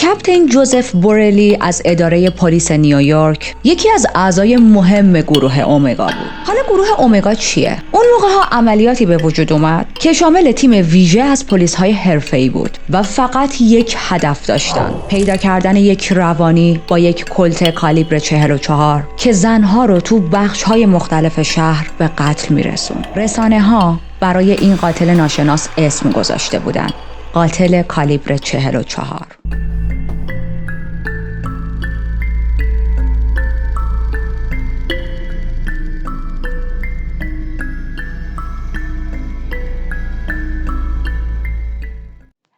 کاپیتان جوزف بورلی از اداره پلیس نیویورک یکی از اعضای مهم گروه اومگا بود. حالا گروه اومگا چیه؟ اون موقع‌ها عملیاتی به وجود اومد که شامل تیم ویژه از پلیس‌های حرفه‌ای بود و فقط یک هدف داشتن: پیدا کردن یک روانی با یک کلت کالیبر 44 که زنها رو تو بخش‌های مختلف شهر به قتل میرسون. رسانه‌ها برای این قاتل ناشناس اسم گذاشته بودن: قاتل کالیبر 44.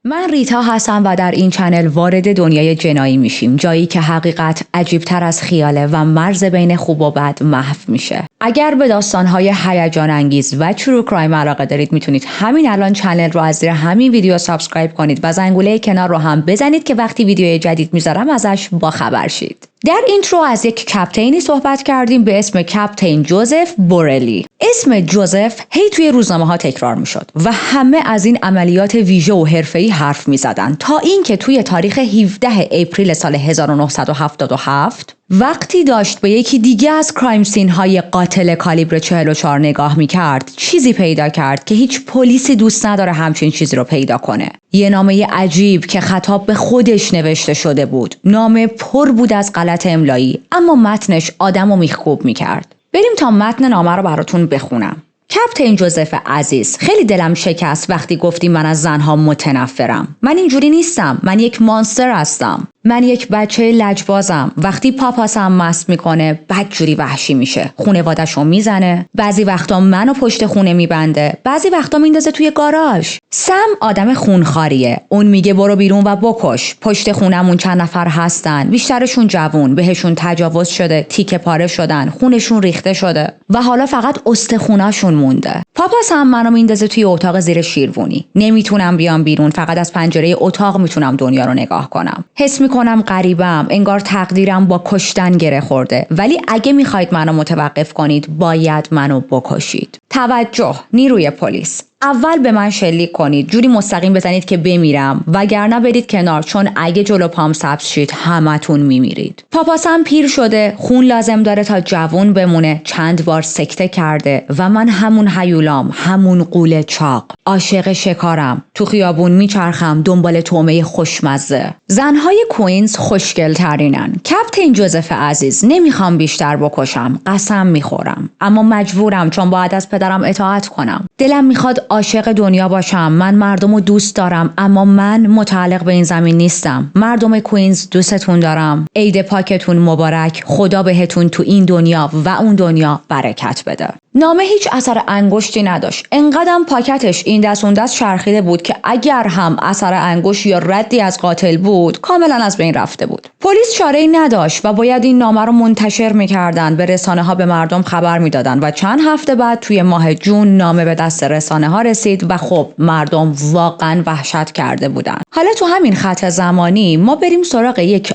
من ریتا هستم و در این چنل وارد دنیای جنایی میشیم، جایی که حقیقت عجیبتر از خیاله و مرز بین خوب و بد محو میشه. اگر به داستانهای هیجان انگیز و ترو کرایم علاقه دارید میتونید همین الان چنل رو از زیر همین ویدیو سابسکرایب کنید و زنگوله کنار رو هم بزنید که وقتی ویدیوی جدید میذارم ازش باخبر شید. در اینترو از یک کاپیتانی صحبت کردیم به اسم کاپیتان جوزف بورلی. اسم جوزف هی توی روزنامه‌ها تکرار میشد و همه از این عملیات ویژه و حرفه‌ای حرف میزدن تا اینکه توی تاریخ 17 اپریل سال 1977 وقتی داشت به یکی دیگه از کرایم سین های قاتل کالیبر 44 نگاه میکرد، چیزی پیدا کرد که هیچ پلیسی دوست نداره همچین چیزی رو پیدا کنه. یه نامه عجیب که خطاب به خودش نوشته شده بود. نامه پر بود از غلط املایی، اما متنش آدمو میخکوب میکرد. بریم تا متن نامه رو براتون بخونم. کاپیتان جوزف عزیز، خیلی دلم شکست وقتی گفتی من از زنها متنفرم. من اینجوری نیستم. من یک مانستر هستم. من یک بچه لجبازم. وقتی پاپاسم مست میکنه بدجوری وحشی میشه. خونواده‌شو میزنه. بعضی وقتا منو پشت خونه میبنده. بعضی وقتا میندازه توی گاراژ. سم آدم خونخواریه. اون میگه برو بیرون و بکش. پشت خونمون چند نفر هستن. بیشترشون جوون. بهشون تجاوز شده. تیکه پاره شدن. خونشون ریخته شده. و حالا فقط استخوناشون مونده. پاپاس هم منو میندازه توی اتاق زیر شیروانی. نمیتونم بیام بیرون. فقط از پنجره اتاق میتونم دنیا رو نگاه کنم. حس میکنم غریبم، انگار تقدیرم با کشتن گره خورده. ولی اگه میخواید منو متوقف کنید باید منو بکشید. توجه نیروی پلیس، اول به من شلیک کنید، جوری مستقیم بزنید که بمیرم، وگرنه برید کنار، چون اگه جلو پام سبز شید همتون میمیرید. پاپاسم پیر شده، خون لازم داره تا جوون بمونه، چند بار سکته کرده و من همون هیولام، همون قول چاق، عاشق شکارم، تو خیابون میچرخم دنبال طعمه خوشمزه. زنهای کوینز خوشگل ترینن. کاپیتان جوزف عزیز، نمیخوام بیشتر بکشم، قسم میخورم، اما مجبورم چون باید از پدرم اطاعت کنم. دلم میخواد عاشق دنیا باشم. من مردمو دوست دارم، اما من متعلق به این زمین نیستم. مردم کوینز دوستتون دارم. عید پاکتون مبارک. خدا بهتون تو این دنیا و اون دنیا برکت بده. نامه هیچ اثر انگشتی نداشت. انقدرم پاکتش این دست اون دست چرخیده بود که اگر هم اثر انگشت یا ردی از قاتل بود کاملا از بین رفته بود. پلیس چاره‌ای نداشت و باید این نامه رو منتشر می‌کردن، به رسانه‌ها به مردم خبر می‌دادن و چند هفته بعد توی ماه جون نامه به دست رسانه‌ها رسید و خب مردم واقعا وحشت کرده بودن. حالا تو همین خط زمانی ما بریم سراغ یک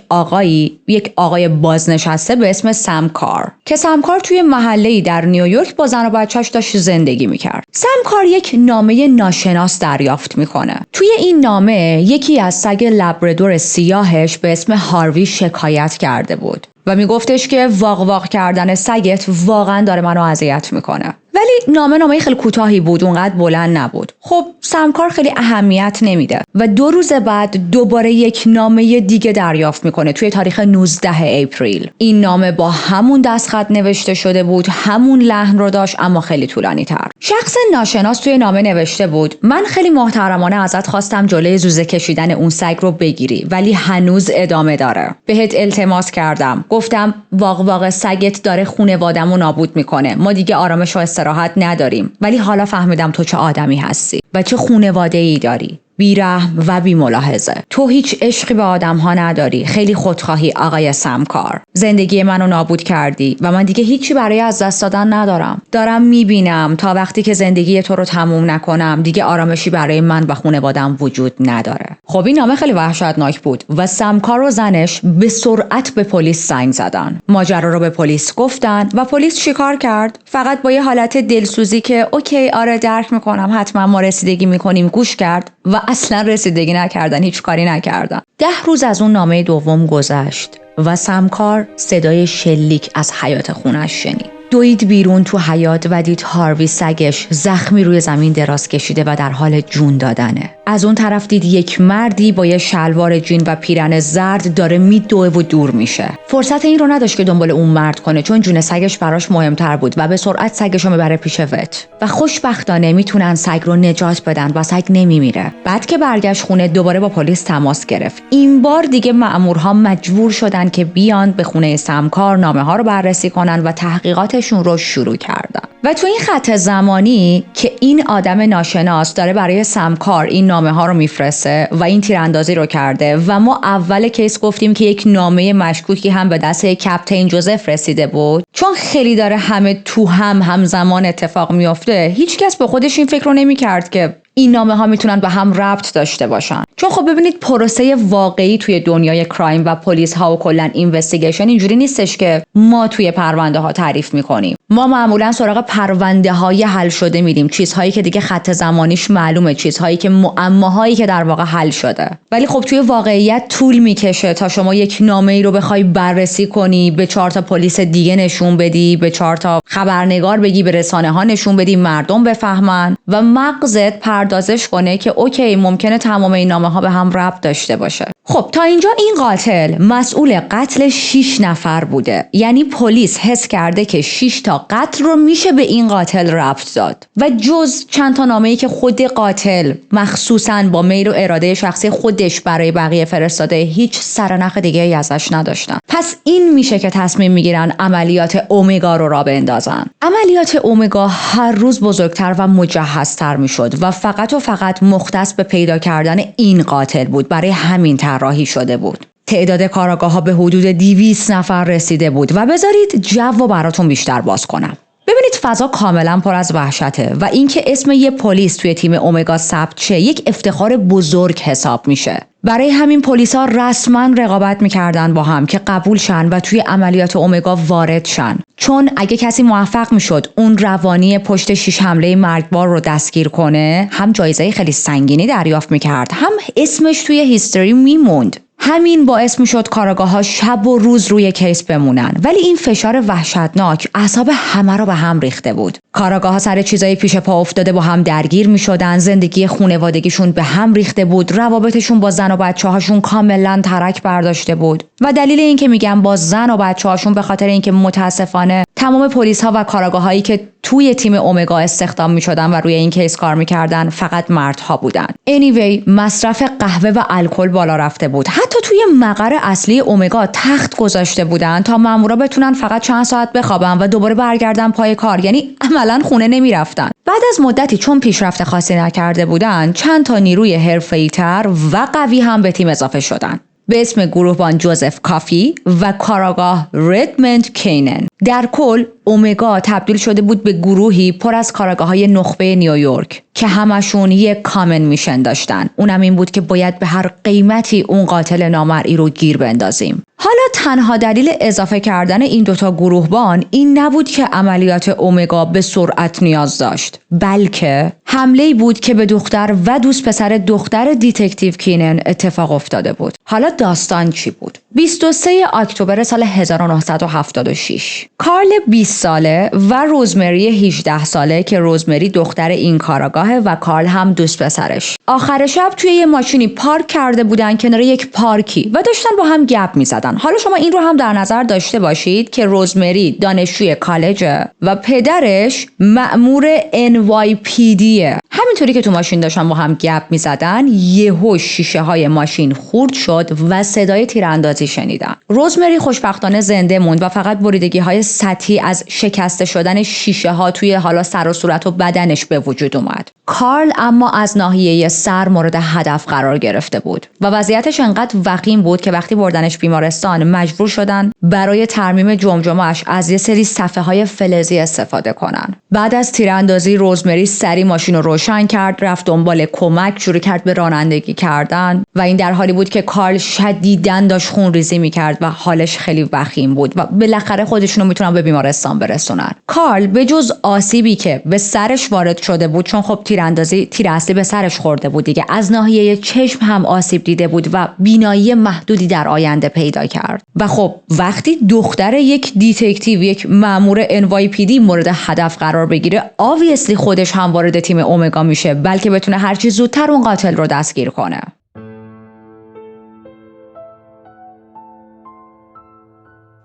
آقای بازنشسته به اسم سم کار که سم کار توی محله‌ای در نیویورک با زن و بچه‌اش داشت زندگی می‌کرد. سم کار یک نامه ناشناس دریافت می‌کنه. توی این نامه یکی از سگ لبرادور سیاهش به اسم هاروی شکایت کرده بود و میگفتش که واق کردن سگت واقعا داره منو اذیت میکنه. ولی نامه خیلی کوتاهی بود، اونقدر بلند نبود. خب سمکار خیلی اهمیت نمیده و 2 روز بعد دوباره یک نامه دیگه دریافت میکنه توی تاریخ 19 اپریل. این نامه با همون دستخط نوشته شده بود، همون لحن رو داشت، اما خیلی طولانی تر. شخص ناشناس توی نامه نوشته بود: من خیلی محترمانه ازت خواستم جلوی زوزه کشیدن اون سگ رو بگیری، ولی هنوز ادامه داره. بهت التماس کردم، گفتم واق سگت داره خونوادمو نابود میکنه، ما دیگه آرامش و استراحت نداریم، ولی حالا فهمیدم تو چه آدمی هستی و چه خونواده‌ای داری. بی‌رحم و بی‌ملاحظه. تو هیچ عشقی به آدم‌ها نداری. خیلی خودخواهی آقای سمکار. زندگی منو نابود کردی و من دیگه هیچی برای از دست دادن ندارم. دارم میبینم تا وقتی که زندگی تو رو تموم نکنم دیگه آرامشی برای من و خانواده‌ام وجود نداره. خب این نامه خیلی وحشتناک بود و سمکار و زنش به سرعت به پلیس زنگ زدن. ماجرا رو به پلیس گفتن و پلیس چیکار کرد؟ فقط با یه حالت دلسوزی که اوکی آره درک میکنم، حتما ما رسیدگی میکنیم گوش کرد و اصلا رسیدگی نکردن، هیچ کاری نکردن. 10 روز از اون نامه دوم گذشت و سمکار صدای شلیک از حیاط خونش شنید. دوید بیرون تو حیاط و دید هاروی سگش زخمی روی زمین دراز کشیده و در حال جون دادنه. از اون طرف دید یک مردی با یه شلوار جین و پیرن زرد داره میدوه و دور میشه. فرصت این رو نداشت که دنبال اون مرد کنه چون جون سگش براش مهمتر بود و به سرعت سگش رو میبره پیش وت و خوشبختانه میتونن سگ رو نجات بدن و سگ نمیمیره. بعد که برگشت خونه دوباره با پلیس تماس گرفت. این بار دیگه مأمورها مجبور شدن که بیان به خونه سمکار نامه ها رو بررسی کنن و تحقیقاتشون رو شروع کردن. و تو این خط زمانی که این آدم ناشناس داره برای سمکار این نامه ها رو میفرسته و این تیراندازی رو کرده و ما اول کیس گفتیم که یک نامه مشکوکی هم به دست کاپیتان جوزف رسیده بود، چون خیلی داره همه تو همزمان اتفاق میفته، هیچکس به خودش این فکر رو نمی‌کرد که این نامه ها میتونن به هم ربط داشته باشن. چون خب ببینید پروسه واقعی توی دنیای کرایم و پلیس ها و کلا اینوستیگیشن اینجوری نیستش که ما توی پرونده ها تعریف میکنیم. ما معمولا سراغ پرونده های حل شده میریم، چیزهایی که دیگه خط زمانیش معلومه، چیزهایی که معماهایی که در واقع حل شده. ولی خب توی واقعیت طول میکشه تا شما یک نامه ای رو بخوای بررسی کنی، به 4 تا پلیس دیگه نشون بدی، به 4 تا خبرنگار بگی، به رسانه ها نشون بدی، مردم بفهمن و مغزت پردازش کنه که اوکی ممکنه تمام این نامه ها به هم ربط داشته باشه. خب تا اینجا این قاتل مسئول قتل 6 نفر بوده، یعنی پلیس حس کرده که 6 تا قتل رو میشه به این قاتل ربط داد و جز چند تا نامه‌ای که خود قاتل مخصوصاً با میل و اراده شخصی خودش برای بقیه فرستاده، هیچ سرنخ دیگه ای ازش نداشتن. پس این میشه که تصمیم میگیرن عملیات اومگا رو راه بندازن. عملیات اومگا هر روز بزرگتر و مجهزتر میشد و فقط مختص به پیدا کردن این قاتل بود. برای همین طراحی شده بود. تعداد کاراگاه‌ها به حدود 200 نفر رسیده بود و بذارید جو براتون بیشتر باز کنم. ببینید فضا کاملا پر از وحشته و اینکه اسم یه پلیس توی تیم اومگا ثبت شه یک افتخار بزرگ حساب میشه. برای همین پلیسا رسما رقابت میکردن با هم که قبول شن و توی عملیات اومگا وارد شن، چون اگه کسی موفق میشد اون روانی پشت 6 حمله مرگبار رو دستگیر کنه، هم جایزه خیلی سنگینی دریافت میکرد، هم اسمش توی هیستوری میموند. همین باعث میشد کاراگاه‌ها شب و روز روی کیس بمونن. ولی این فشار وحشتناک اعصاب همه رو به هم ریخته بود. کاراگاه‌ها سر چیزای پیش پا افتاده با هم درگیر میشدن، زندگی خانوادگیشون به هم ریخته بود، روابطشون با زن و بچه‌هاشون کاملا ترک برداشته بود. و دلیل این که میگم با زن و بچه‌هاشون به خاطر اینکه متاسفانه تمام پلیس‌ها و کاراگاه‌هایی که توی تیم اومگا استخدام می‌شدن و روی این کیس کار می‌کردن فقط مردها بودن. anyway مصرف قهوه و الکل بالا رفته بود. حتی توی مقر اصلی اومگا تخت گذاشته بودن تا مامورا بتونن فقط چند ساعت بخوابن و دوباره برگردن پای کار، یعنی عملاً خونه نمی‌رفتن. بعد از مدتی چون پیشرفت خاصی نکرده بودن، چند تا نیروی حرفه‌ای‌تر و قوی هم به تیم اضافه شدن به اسم گروهبان جوزف کافی و کاراگاه ردموند کینن. در کل اومگا تبدیل شده بود به گروهی پر از کاراگاه‌های نخبه نیویورک که همشون یک کامن میشن داشتن. اونم این بود که باید به هر قیمتی اون قاتل نامرئی رو گیر بندازیم. حالا تنها دلیل اضافه کردن این دوتا گروهبان این نبود که عملیات اومگا به سرعت نیاز داشت، بلکه حمله‌ای بود که به دختر و دوست پسر دختر دیتکتیو کینن اتفاق افتاده بود. حالا داستان چی بود؟ 23 اکتبر سال 1976 کارل 20 ساله و روزمری 18 ساله که روزمری دختر این کاراگاهه و کارل هم دوست پسرش آخر شب توی یه ماشینی پارک کرده بودن کنار یک پارکی و داشتن با هم گپ می‌زدن. حالا شما این رو هم در نظر داشته باشید که روزمری دانشجوی کالجه و پدرش مأمور NYPDه. همینطوری که تو ماشین داشتن با هم گپ می‌زدن، یهو شیشه‌های ماشین خورد شد و صدای تیراندازی شنیدن. روزمری خوشبختانه زنده موند و فقط بریدگی‌های سطحی از شکسته شدن شیشه‌ها توی حالا سر و صورت و بدنش به وجود اومد. کارل اما از ناحیه سر مورد هدف قرار گرفته بود و وضعیتش انقدر وخیم بود که وقتی بردنش بیمارستان مجبور شدن برای ترمیم جمجمه‌اش از یه سری صفحه‌های فلزی استفاده کنن. بعد از تیراندازی روزمری سری ماشین رو روشن کرد، رفت دنبال کمک، شروع کرد به رانندگی کردن و این در حالی بود که کارل شدیداً داشت خونریزی می‌کرد و حالش خیلی وخیم بود و بالاخره خودشونو میتونن به بیمارستان برسونن. کارل به جز آسیبی که به سرش وارد شده بود، چون خب تیر اصلی به سرش خورده بود دیگه. از ناحیه چشم هم آسیب دیده بود و بینایی محدودی در آینده پیدا کرد. و خب وقتی دختر یک دیتکتیو، یک مأمور NYPD مورد هدف قرار بگیره، obviously خودش هم وارد تیم اومگا میشه، بلکه بتونه هر چی زودتر اون قاتل رو دستگیر کنه.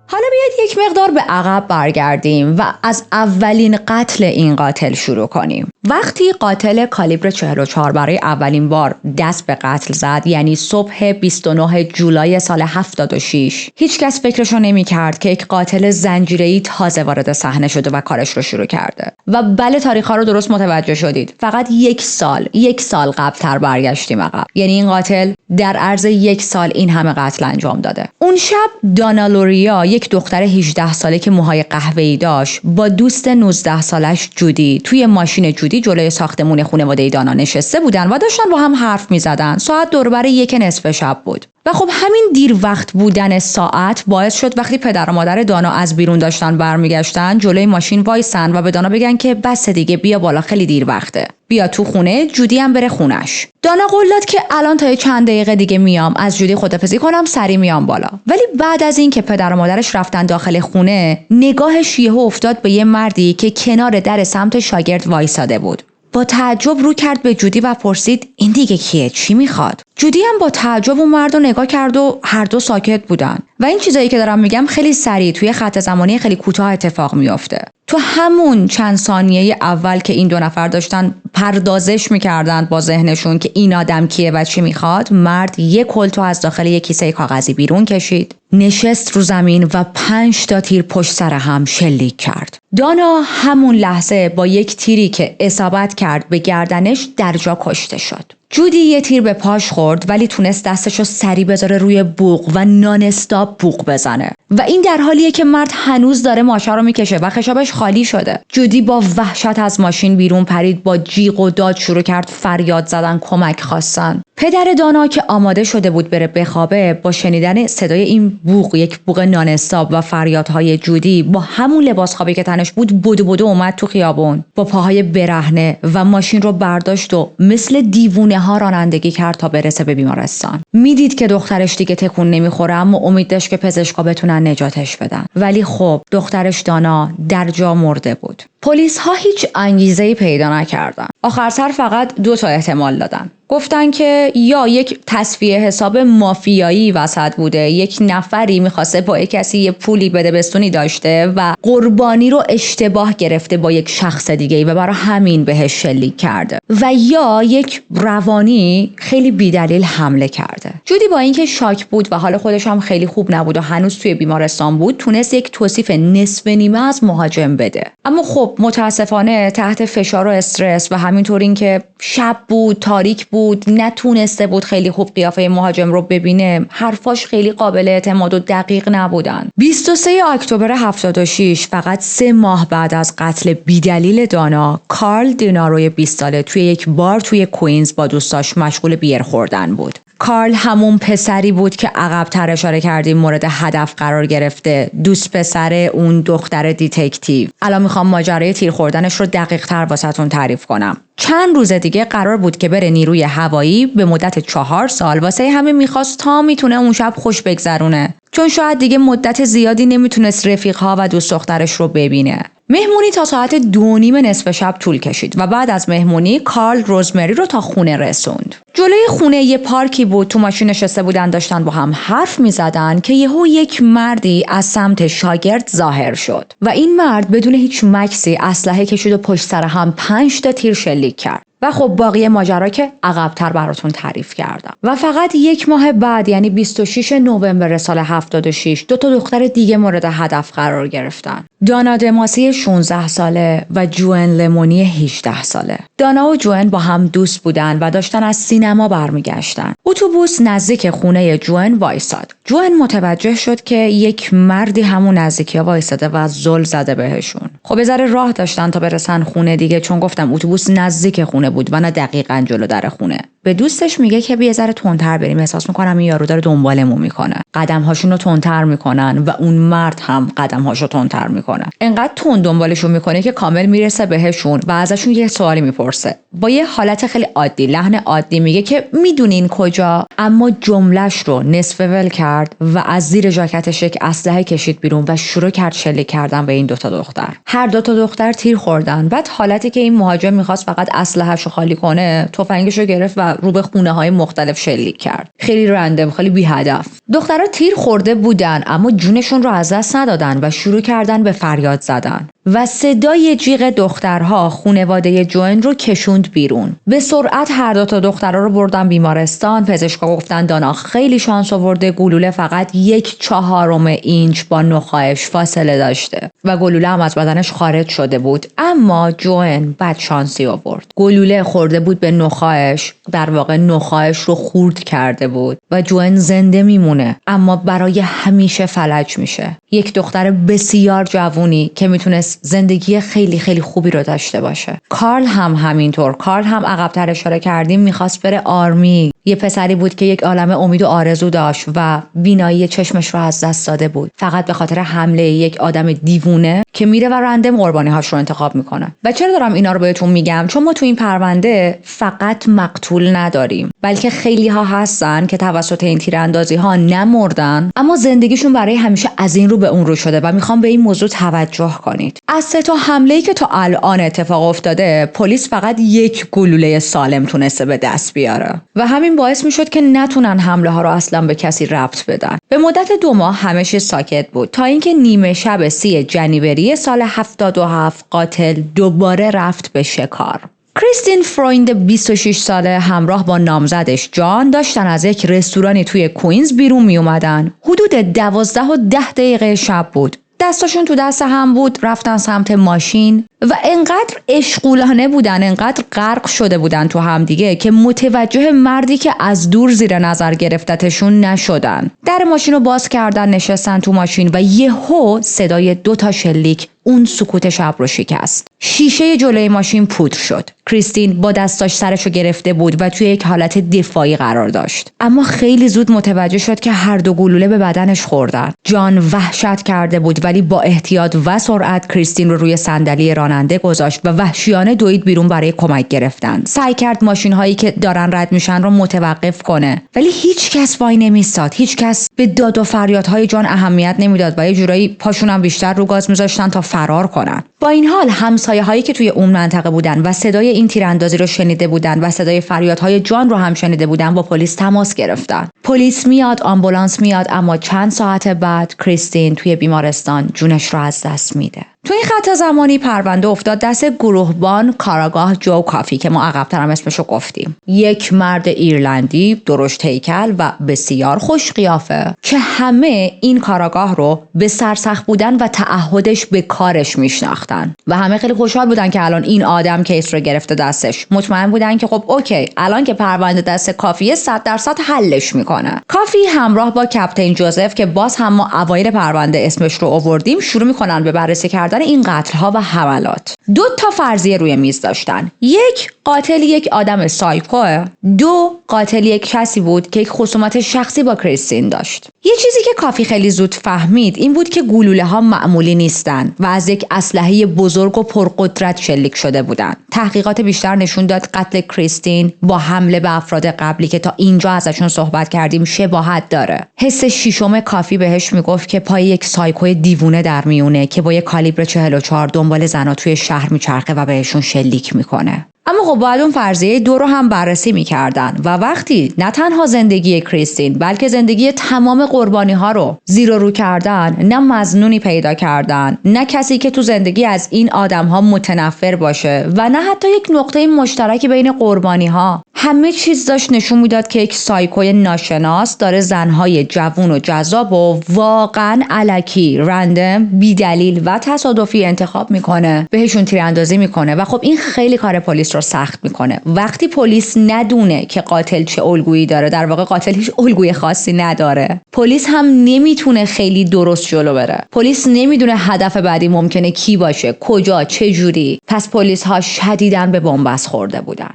حالا بیاید یک مقدار به عقب برگردیم و از اولین قتل این قاتل شروع کنیم. وقتی قاتل کالیبر 44 برای اولین بار دست به قتل زد، یعنی صبح 29 جولای سال 76، هیچ کس فکرشو نمی کرد که یک قاتل زنجیره‌ای تازه وارد صحنه شده و کارش رو شروع کرده. و بله، تاریخ‌ها رو درست متوجه شدید. فقط یک سال قبل‌تر برگشتیم عقب. یعنی این قاتل در عرض یک سال این همه قتل انجام داده. اون شب دانا لوریا، یک دختر 18 ساله که موهای قهوه‌ای داشت، با دوست 19 سالش جودی توی ماشین جودی جلوی ساختمون خانواده دانا نشسته بودن و داشتن با هم حرف می‌زدن. ساعت دوربر 1 نصف شب بود. و خب همین دیر وقت بودن ساعت باعث شد وقتی پدر و مادر دانا از بیرون داشتن برمیگشتن، جلوی ماشین وایسن و به دانا بگن که بس دیگه، بیا بالا، خیلی دیر وقته، بیا تو خونه، جودی هم بره خونش. دانا قول داد که الان تا چند دقیقه دیگه میام، از جودی خدافظی کنم، سری میام بالا. ولی بعد از این که پدر و مادرش رفتن داخل خونه، نگاهش یهو افتاد به یه مردی که کنار در سمت شاگرد وایساده بود. با تعجب رو کرد به جودی و پرسید این دیگه کیه؟ چی میخواد؟ جودی هم با تعجب اون مرد رو نگاه کرد و هر دو ساکت بودن. و این چیزایی که دارم میگم خیلی سریع توی خط زمانی خیلی کوتاه اتفاق میفته. تو همون چند ثانیه اول که این دو نفر داشتن پردازش میکردن با ذهنشون که این آدم کیه و چی میخواد، مرد یک کلتو از داخل یک کیسه کاغذی بیرون کشید، نشست رو زمین و 5 تا تیر پشت سر هم شلیک کرد. دانا همون لحظه با یک تیری که اصابت کرد به گردنش در جا کشته شد. جودی یه تیر به پاش خورد ولی تونست دستشو سری بذاره روی بوق و نان استاپ بوق بزنه. و این در حالیه که مرد هنوز داره ماشه رو میکشه و خشابش خالی شده. جودی با وحشت از ماشین بیرون پرید، با جیغ و داد شروع کرد فریاد زدن، کمک خواستن. پدر دانا که آماده شده بود بره بخوابه، با شنیدن صدای این بوق، یک بوق نان استاپ و فریادهای جودی، با همون لباس خوابی که تنش بود بدو اومد تو خیابون، با پاهای برهنه و ماشین رو برداشت و مثل دیوونه ها رانندگی کرد تا برسه به بیمارستان. میدید که دخترش دیگه تکون نمیخوره، اما امید داشت که پزشکا بتونن نجاتش بدن. ولی خب دخترش دانا در جا مرده بود. پلیس ها هیچ انگیزه‌ای پیدا نکردن. آخر سر فقط 2 تا احتمال دادن. گفتن که یا یک تصفیه حساب مافیایی وسط بوده، یک نفری میخواسته با یک کسی یه پولی بدبستونی داشته و قربانی رو اشتباه گرفته با یک شخص دیگه و برای همین بهش شلیک کرده، و یا یک روانی خیلی بیدلیل حمله کرده. جودی با اینکه شاک بود و حال خودش هم خیلی خوب نبود و هنوز توی بیمارستان بود، تونست یک توصیف نصف نیمه از مهاجم بده. اما خب متاسفانه تحت فشار و استرس و همینطور اینکه شب بود، تاریک بود، نتونسته بود خیلی خوب قیافه مهاجم رو ببینه، حرفاش خیلی قابل اعتماد و دقیق نبودن. 23 اکتبر 76، فقط 3 ماه بعد از قتل بیدلیل دانا، کارل دیناروی 20 ساله توی یک بار توی کوینز با دوستاش مشغول بیر خوردن بود. کارل همون پسری بود که عقب‌تر اشاره کردیم مورد هدف قرار گرفته، دوست پسر اون دختر دیتکتیو. الان میخوام ماجرای تیر خوردنش رو دقیق‌تر واسهتون تعریف کنم. چند روز دیگه قرار بود که بره نیروی هوایی به مدت 4 سال، واسه همین میخواست تا میتونه اون شب خوش بگذرونه، چون شاید دیگه مدت زیادی نمیتونست رفیقها و دوست دخترش رو ببینه. مهمونی تا ساعت 2:30 نصف شب طول کشید و بعد از مهمونی کارل روزمری رو تا خونه رسوند. جلوی خونه یه پارکی بود، تو ماشین نشسته بودن داشتن با هم حرف میزدن که یهو یک مردی از سمت شاگرد ظاهر شد و این مرد بدون هیچ مکسی اسلحه کشید و پشت سر هم 5 تا تیر شلیک کرد. و خب باقی ماجرا که عقب‌تر براتون تعریف کردم. و فقط 1 ماه بعد، یعنی 26 نوامبر سال 76، 2 تا دختر دیگه مورد هدف قرار گرفتن. دانا دماسی 16 ساله و جوئن لمونی 18 ساله. دانا و جوئن با هم دوست بودن و داشتن از سینما برمیگشتن. اتوبوس نزدیک خونه جوئن وایساد. جوئن متوجه شد که یک مردی همون نزدیکی‌ها وایساده و زل زده بهشون. خب یه ذره راه داشتن تا برسن خونه دیگه، چون گفتم اتوبوس نزدیک خونه بود و نه دقیقاً جلو در خونه. به دوستش میگه که بیا ذره تندتر بریم، احساس میکنم این یارو داره دنبالمون میکنه. قدم‌هاشون رو تندتر میکنن و اون مرد هم قدم‌هاشو تندتر میکنه. انقدر تند دنبالشون میکنه که کامل میرسه بهشون و ازشون یه سوالی میپرسه. با یه حالت خیلی عادی، لحن عادی میگه که میدونین کجا، اما جمله‌اش رو نصف ول کرد و از زیر ژاکتش یک اسلحه کشید بیرون و شروع کرد شلیک کردن به این دوتا دختر. هر دوتا دختر تیر خوردن. بعد حالتی که این مهاجم میخواست فقط اسلحه‌شو خالی کنه، تفنگشو گرفت و رو به خونه‌های مختلف شلیک کرد. خیلی رندم، خیلی بی هدف. دخترها تیر خورده بودن اما جونشون رو از دست ندادن و شروع کردن به فریاد زدن. و صدای جیغ دخترها خانواده جوئن رو کشوند بیرون. به سرعت هر دو تا دخترها رو بردن بیمارستان. پزشکا گفتن دانا خیلی شانس آورده، گلوله فقط 1/4 اینچ با نخاعش فاصله داشته و گلوله هم از بدنش خارج شده بود. اما جوئن بد شانسی آورد. گلوله خورده بود به نخاعش، در واقع نخاعش رو خورد کرده بود و جوئن زنده میمونه اما برای همیشه فلج میشه. یک دختر بسیار جوونی که میتونست زندگی خیلی خیلی خوبی رو داشته باشه. کارل هم همینطور. کارل هم عقب‌تر اشاره کردیم میخواست بره آرمی. یه پسری بود که یک عالمه امید و آرزو داشت و بینایی چشمش رو از دست داده بود فقط به خاطر حمله یک آدم دیوونه که میره و رندم قربانی‌هاش رو انتخاب میکنه. و چرا دارم اینا رو بهتون میگم؟ چون ما تو این پرونده فقط مقتول نداریم، بلکه خیلی ها هستن که توسط این تیراندازی ها نمردن اما زندگیشون برای همیشه از این رو به اون رو شده و میخوام به این موضوع توجه کنید. از 3 تا حمله‌ای که تا الان اتفاق افتاده، پلیس فقط 1 گلوله سالم تونسته به دست بیاره و همین باعث میشد که نتونن حمله ها رو اصلا به کسی ربط بدن. به مدت 2 ماه همه چیز ساکت بود تا اینکه نیمه شب 30 جنوبری سال 77 قاتل دوباره رفت به شکار. کریستین فرویند 26 ساله همراه با نامزدش جان داشتن از یک رستورانی توی کوینز بیرون می اومدن. حدود 12:10 شب بود. دستاشون تو دست هم بود، رفتن سمت ماشین و انقدر عشقولانه بودن، انقدر غرق شده بودن تو هم دیگه که متوجه مردی که از دور زیر نظر گرفتتشون نشدن. در ماشین رو باز کردن، نشستن تو ماشین و یهو صدای 2 تا شلیک اون سکوت شب رو شکست. شیشه جلوی ماشین پودر شد. کریستین با دستاش سرشو گرفته بود و توی یک حالت دفاعی قرار داشت. اما خیلی زود متوجه شد که هر 2 گلوله به بدنش خوردن. جان وحشت کرده بود ولی با احتیاط و سرعت کریستین رو روی صندلی راننده گذاشت و وحشیانه دوید بیرون برای کمک گرفتن. سعی کرد ماشین هایی که دارن رد میشن رو متوقف کنه ولی هیچ کس وای نمیستاد. هیچ کس به داد و فریادهای جان اهمیت نمیداد و یه جورایی پاشونم بیشتر رو گاز میذاشتن تا فرار کنن. با این حال همسایه هایی که توی اون منطقه بودن و صدای این تیراندازی رو شنیده بودن و صدای فریادهای جان رو هم شنیده بودن با پلیس تماس گرفتن. پلیس میاد، آمبولانس میاد، اما چند ساعت بعد کریستین توی بیمارستان جونش رو از دست میده. تو این خط زمانی پرونده افتاد دست گروهبان کاراگاه جو کافی که ما عقب‌تر هم اسمشو گفتیم. یک مرد ایرلندی درشت هیکل و بسیار خوش قیافه که همه این کاراگاه رو به سرسخت بودن و تعهدش به کارش میشناختن و همه خیلی خوشحال بودن که الان این آدم کیس رو گرفته دستش. مطمئن بودن که خب اوکی، الان که پرونده دست کافیه 100% حلش میکنه. کافی همراه با کاپیتان جوزف که باز هم ما اوایل پرونده اسمش رو آوردیم شروع میکنن به بررسی کردن این قتل ها و حملات. 2 تا فرضیه روی میز داشتن. 1 قاتل یک آدم سایکوه، 2 قاتل یک کسی بود که یک خصومت شخصی با کریستین داشت. یه چیزی که کافی خیلی زود فهمید این بود که گلوله ها معمولی نیستن و از یک اسلحه بزرگ و پرقدرت شلیک شده بودن. تحقیقات بیشتر نشون داد قتل کریستین با حمله به افراد قبلی که تا اینجا ازشون صحبت کردیم شباهت داره. حس شیشم کافی بهش میگفت که پای یک سایکو دیوونه در میونه که با یک کالیبر 44 دنبال زنا توی شهر میچرخه و بهشون شلیک میکنه. اما خب باید اون فرضیه 2 رو هم بررسی میکردن و وقتی نه تنها زندگی کریستین بلکه زندگی تمام قربانی ها رو زیر و رو کردن، نه مظنونی پیدا کردن، نه کسی که تو زندگی از این آدم ها متنفر باشه و نه حتی یک نقطه مشترکی بین قربانی ها. همه چیز داشت نشون میداد که یک سایکوی ناشناس داره زنهای جوون و جذاب و واقعا الکی، رندم، بی دلیل و تصادفی انتخاب میکنه، بهشون تیراندازی میکنه و خب این خیلی کار پلیس پلیس رو سخت میکنه. وقتی پلیس ندونه که قاتل چه الگویی داره، در واقع قاتل هیچ الگوی خاصی نداره، پلیس هم نمیتونه خیلی درست جلو بره. پلیس نمیدونه هدف بعدی ممکنه کی باشه، کجا، چه جوری. پس پلیس ها شدیداً به بن‌بست خورده بودن.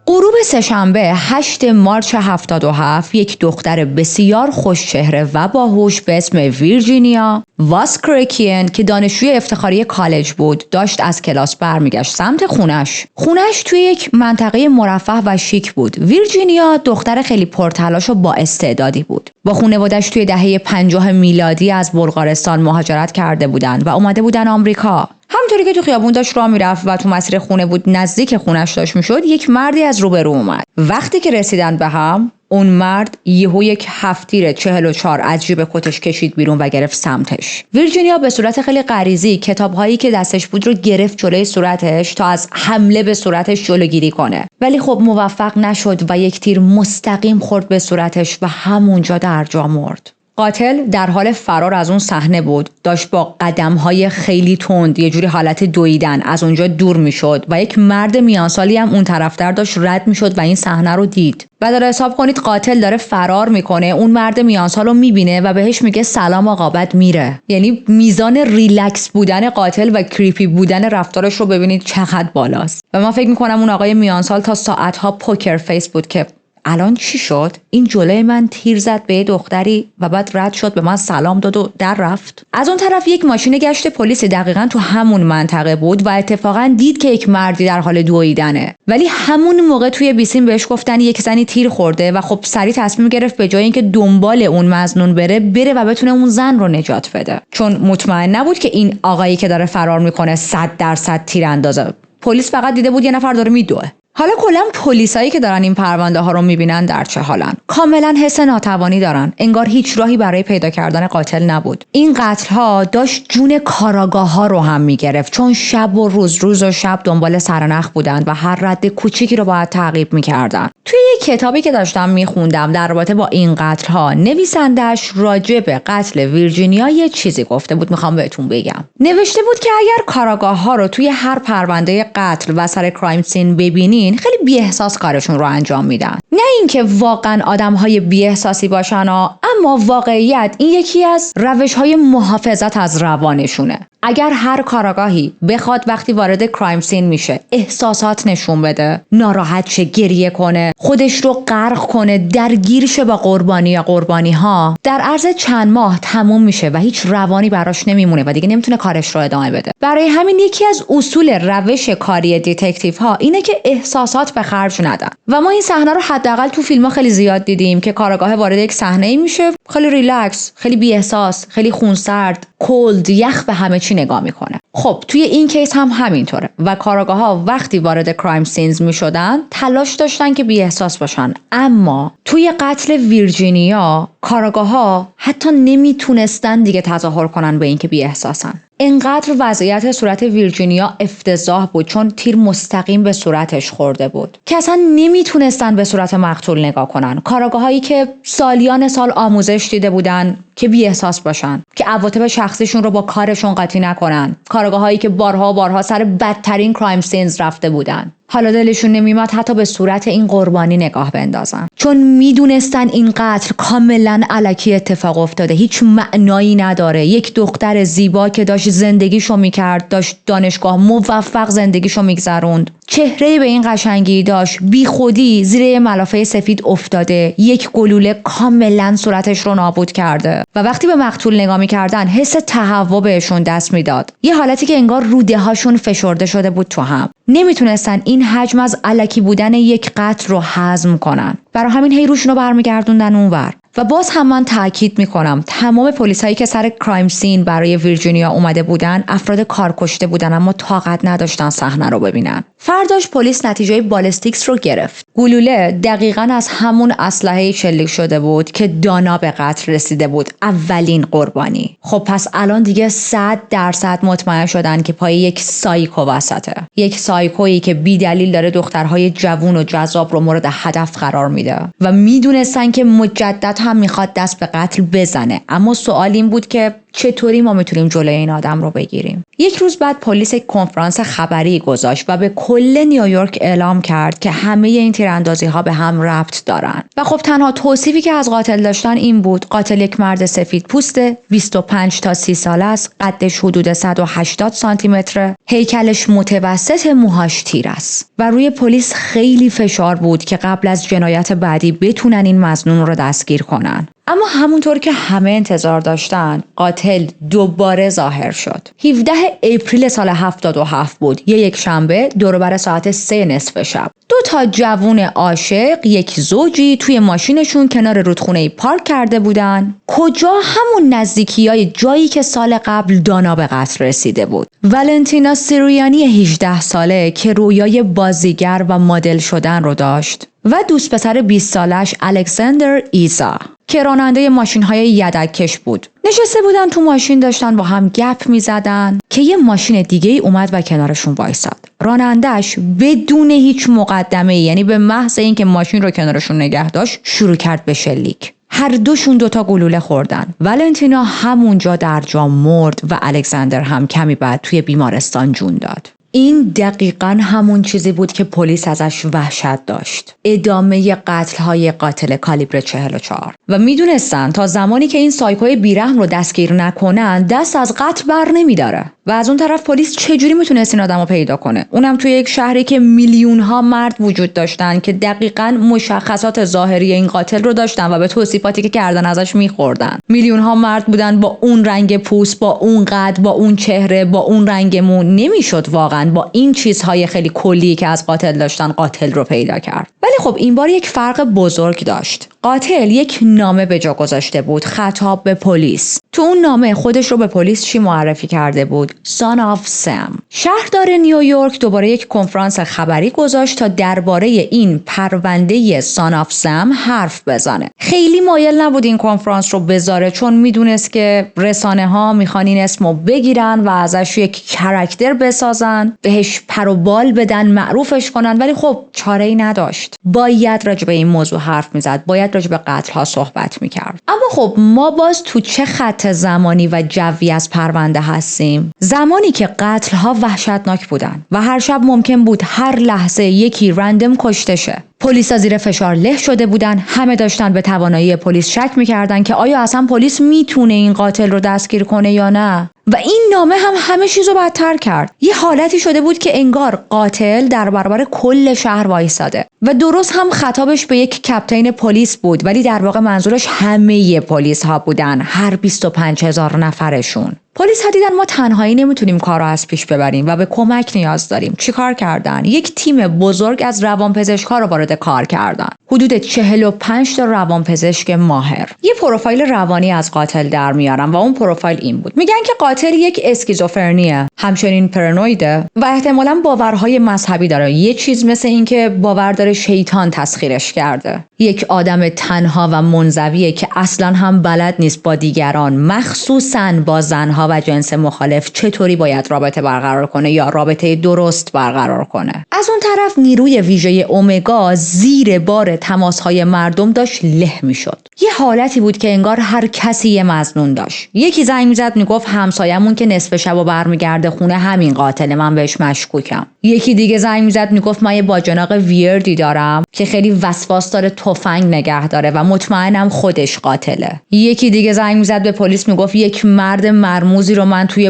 غروب سه‌شنبه 8 مارس 77 یک دختر بسیار خوشچهره و باهوش به اسم ویرجینیا واسکرکین که دانشجوی افتخاری کالج بود داشت از کلاس برمیگشت سمت خونش. خونش توی یک منطقه مرفه و شیک بود. ویرجینیا دختر خیلی پرتلاش و با استعدادی بود. با خانواده‌اش توی دهه 50 میلادی از بلغارستان مهاجرت کرده بودند و اومده بودن آمریکا. همونطوری که تو خیابون داشت راه میرفت و تو مسیر خونه بود، نزدیک خونش داشت میشد، یک مردی از روبرو اومد. وقتی که رسیدن به هم، اون مرد یهو یک هفتیر 44 از جیب کتش کشید بیرون و گرفت سمتش. ویرجینیا به صورت خیلی غریزی کتاب‌هایی که دستش بود رو گرفت جلوی صورتش تا از حمله به صورتش جلوگیری کنه، ولی خب موفق نشد و یک تیر مستقیم خورد به صورتش و همونجا در جا مرد. قاتل در حال فرار از اون صحنه بود. داشت با قدم‌های خیلی تند یه جوری حالت دویدن از اونجا دور میشد و یک مرد میانسالی هم اون طرفتر داشت رد میشد و این صحنه رو دید. و داره حساب کنید قاتل داره فرار میکنه، اون مرد میانسال رو میبینه و بهش میگه سلام آقا، بعد میره. یعنی میزان ریلکس بودن قاتل و کریپی بودن رفتارش رو ببینید چقدر بالاست. و من فکر میکنم اون آقای میانسال تا ساعتها پوکر فیس بود که الان چی شد؟ این جلوی من تیر زد به دختری و بعد رد شد به من سلام داد و در رفت. از اون طرف یک ماشین گشت پلیس دقیقاً تو همون منطقه بود و اتفاقاً دید که یک مردی در حال دویدنه، ولی همون موقع توی بیسیم بهش گفتن یک زنی تیر خورده و خب سریع تصمیم گرفت به جای اینکه دنبال اون مظنون بره و بتونه اون زن رو نجات بده، چون مطمئن نبود که این آقایی که داره فرار میکنه 100% تیراندازه. پلیس فقط دیده بود یه نفر داره میدوه. حالا کلا پلیسایی که دارن این پرونده ها رو میبینن در چه حالن؟ کاملا حس ناتوانی دارن. انگار هیچ راهی برای پیدا کردن قاتل نبود. این قتل ها داشت جون کاراگاه ها رو هم میگرفت، چون شب و روز و شب دنبال سرنخ بودن و هر رد کوچیکی رو باید تعقیب میکردن. توی یک کتابی که داشتم میخوندم در رابطه با این قتل ها، نویسندش راجع به قتل ویرجینیا یه چیزی گفته بود، میخوام بهتون بگم. نوشته بود که اگر کاراگاه ها رو توی هر پرونده قتل و سر کرایم سین ببینی خیلی بی‌احساس کارشون رو انجام میدن. نه اینکه واقعا آدم‌های بی‌احساسی باشن اما واقعیت این یکی از روش‌های محافظت از روانشونه. اگر هر کاراگاهی بخواد وقتی وارد کرایم سین میشه احساسات نشون بده، ناراحت شه، گریه کنه، خودش رو غرق کنه، درگیر شه با قربانی ها، در عرض چند ماه تموم میشه و هیچ روانی براش نمیمونه و دیگه نمیتونه کارش رو ادامه بده. برای همین یکی از اصول روش کاری دیتکتیو ها اینه که احساسات به خرج ندن و ما این صحنه رو حداقل تو فیلم‌ها خیلی زیاد دیدیم که کاراگاه وارد یک صحنه‌ای میشه، خیلی ریلکس، خیلی بی احساس، خیلی خونسرد، کولد، یخ به همه چی نگاه میکنه. خب توی این کیس هم همینطوره و کاراگاه ها وقتی وارد کرایم سینز میشدن تلاش داشتن که بی احساس باشن، اما توی قتل ویرجینیا کاراگاه ها حتی نمیتونستن دیگه تظاهر کنن به این که بی احساسن. اینقدر وضعیت صورت ویرجینیا افتضاح بود چون تیر مستقیم به صورتش خورده بود که اصلا نمیتونستن به صورت مقتول نگاه کنن. کاراگاهایی که سالیان سال آموزش دیده بودن که بی احساس باشن، که عواطف شخصیشون رو با کارشون قاطی نکنن، کاراگاهایی که بارها سر بدترین کرایم سینز رفته بودن، حالا دلشون نمیومد حتی به صورت این قربانی نگاه بندازن، چون میدونستن این قتل کاملا الکی اتفاق افتاده، هیچ معنایی نداره. یک دختر زیبا که داشت زندگیشو میکرد، داشت دانشگاه موفق زندگیشو میگذروند، چهره به این قشنگی داشت، بی خودی زیر ملافه سفید افتاده، یک گلوله کاملا صورتش رو نابود کرده و وقتی به مقتول نگاه میکردن حس تهوع بهشون دست میداد، یه حالتی که انگار روده هاشون فشرده شده بود تو هم. نمیتونستن این حجم از الکی بودن یک قتل رو هضم کنن، برای همین هی روشون رو برمیگردوندن اونور. و باز هم من تاکید میکنم تمام پلیسایی که سر کرایم سین برای ویرجینیا اومده بودن افراد کارکشته بودن، اما طاقت نداشتن صحنه رو ببینن. فرداش پلیس نتیجه بالستیکس رو گرفت. گلوله دقیقاً از همون اسلحه شلیک شده بود که دانا به قتل رسیده بود، اولین قربانی. خب پس الان دیگه 100% مطمئن شدن که پای یک سایکو وسطه، یک سایکویی که بی دلیل داره دخترهای جوون و جذاب رو مورد هدف قرار میده و میدونستن که مجدد هم میخواد دست به قتل بزنه. اما سوال این بود که چطوری ما میتونیم جلوی این آدم رو بگیریم؟ یک روز بعد پلیس یک کنفرانس خبری گذاشت و به کل نیویورک اعلام کرد که همه این تیراندازی‌ها به هم ربط دارن. و خب تنها توصیفی که از قاتل داشتن این بود: قاتل یک مرد سفید پوسته، 25 تا 30 ساله است، قدش حدود 180 سانتی متره، هیکلش متوسط، موهاش تیر است. و روی پلیس خیلی فشار بود که قبل از جنایت بعدی بتونن این مظنون رو دستگیر کنن. اما همونطور که همه انتظار داشتن، قاتل دوباره ظاهر شد. 17 اپریل سال 77 بود، یک شنبه دور و بر ساعت 3 نصف شب. 2 جوون عاشق، یک زوجی، توی ماشینشون کنار رودخونه‌ای پارک کرده بودن. کجا؟ همون نزدیکیای جایی که سال قبل دانا به قتل رسیده بود. ولنتینا سیریانی 18 ساله که رویای بازیگر و مدل شدن رو داشت و دوست پسر 20 سالش الکساندر ایزا که راننده ماشین‌های یدک‌کش بود. نشسته بودن تو ماشین، داشتن با هم گپ می‌زدن که یه ماشین دیگه ای اومد و کنارشون وایساد. راننده‌اش بدون هیچ مقدمه‌ای، یعنی به محض اینکه ماشین رو کنارشون نگه داشت، شروع کرد به شلیک. هر دوشون 2 گلوله خوردن. ولنتینا همونجا در جا مرد و الکساندر هم کمی بعد توی بیمارستان جون داد. این دقیقاً همون چیزی بود که پلیس ازش وحشت داشت. ادامه قتل‌های قاتل کالیبر 44. و میدونستن تا زمانی که این سایکوی بیرحم رو دستگیر نکنن، دست از قتل بر نمیداره. و از اون طرف پلیس چجوری میتونست این آدمو پیدا کنه؟ اونم توی یک شهری که میلیون‌ها مرد وجود داشتن که دقیقاً مشخصات ظاهری این قاتل رو داشتن و به توصیفاتی که کردن ازش میخوردن. میلیون‌ها مرد بودن با اون رنگ پوست، با اون قد، با اون چهره، با اون رنگ مو. نمیشد واقعاً با این چیزهای خیلی کلی که از قاتل داشتن قاتل رو پیدا کرد. ولی خب این بار یک فرق بزرگ داشت. قاتل یک نامه به جا گذاشته بود، خطاب به پلیس. تو اون نامه خودش رو به پلیس چی معرفی کرده بود؟ Son of Sam. شهردار نیویورک دوباره یک کنفرانس خبری گذاشت تا درباره این پرونده Son of Sam حرف بزنه. خیلی مایل نبود این کنفرانس رو بذاره، چون میدونست که رسانه ها میخوان این اسمو بگیرن و ازش یک کاراکتر بسازن، بهش پر و بال بدن، معروفش کنن. ولی خب چاره‌ای نداشت. باید راجع به این موضوع حرف میزد، باید راجع به قتل ها صحبت میکرد. اما خب ما باز تو چه خط زمانی و جوی از پرونده هستیم؟ زمانی که قتل ها وحشتناک بودن و هر شب ممکن بود هر لحظه یکی رندم کشته شه. پلیس زیر فشار له شده بودن، همه داشتن به توانایی پلیس شک میکردن که آیا اصلا پلیس میتونه این قاتل رو دستگیر کنه یا نه. و این نامه هم همه چیزو بدتر کرد. یه حالتی شده بود که انگار قاتل در برابر کل شهر وایساده و درست هم خطابش به یک کپتین پلیس بود، ولی در واقع منظورش همه پلیس ها بودن، هر 25,000 نفرشون. پلیس ها دیدن ما تنهایی نمیتونیم کار رو از پیش ببریم و به کمک نیاز داریم. چیکار کردن؟ یک تیم بزرگ از روانپزشک‌ها رو وارد کار کردن. حدود 45 تا روانپزشک ماهر. یه پروفایل روانی از قاتل در میارن و اون پروفایل این بود. میگن که قاتل یک اسکیزوفرنیه، همچنین پرانویده و احتمالاً باورهای مذهبی داره. یه چیز مثل این که باور داره شیطان تسخیرش کرده. یک آدم تنها و منزویه که اصلاً هم بلد نیست با دیگران، مخصوصاً با زنها و جنس مخالف، چطوری باید رابطه برقرار کنه یا رابطه درست برقرار کنه. از اون طرف نیروی ویژه اومگا زیر بار تماس‌های مردم داشت له میشد. یه حالتی بود که انگار هر کسی یه مظنون داشت. یکی زنگ میزد میگفت همسایه‌مون که نصف شبا برمیگرده خونه همین قاتل، من بهش مشکوکم. یکی دیگه زنگ میزد میگفت من یه باجناق ویردی دارم که خیلی وسواس داره، تفنگ نگه داره و مطمئنم خودش قاتله. یکی دیگه زنگ میزد به پلیس میگفت یک مرد مرموزی رو من توی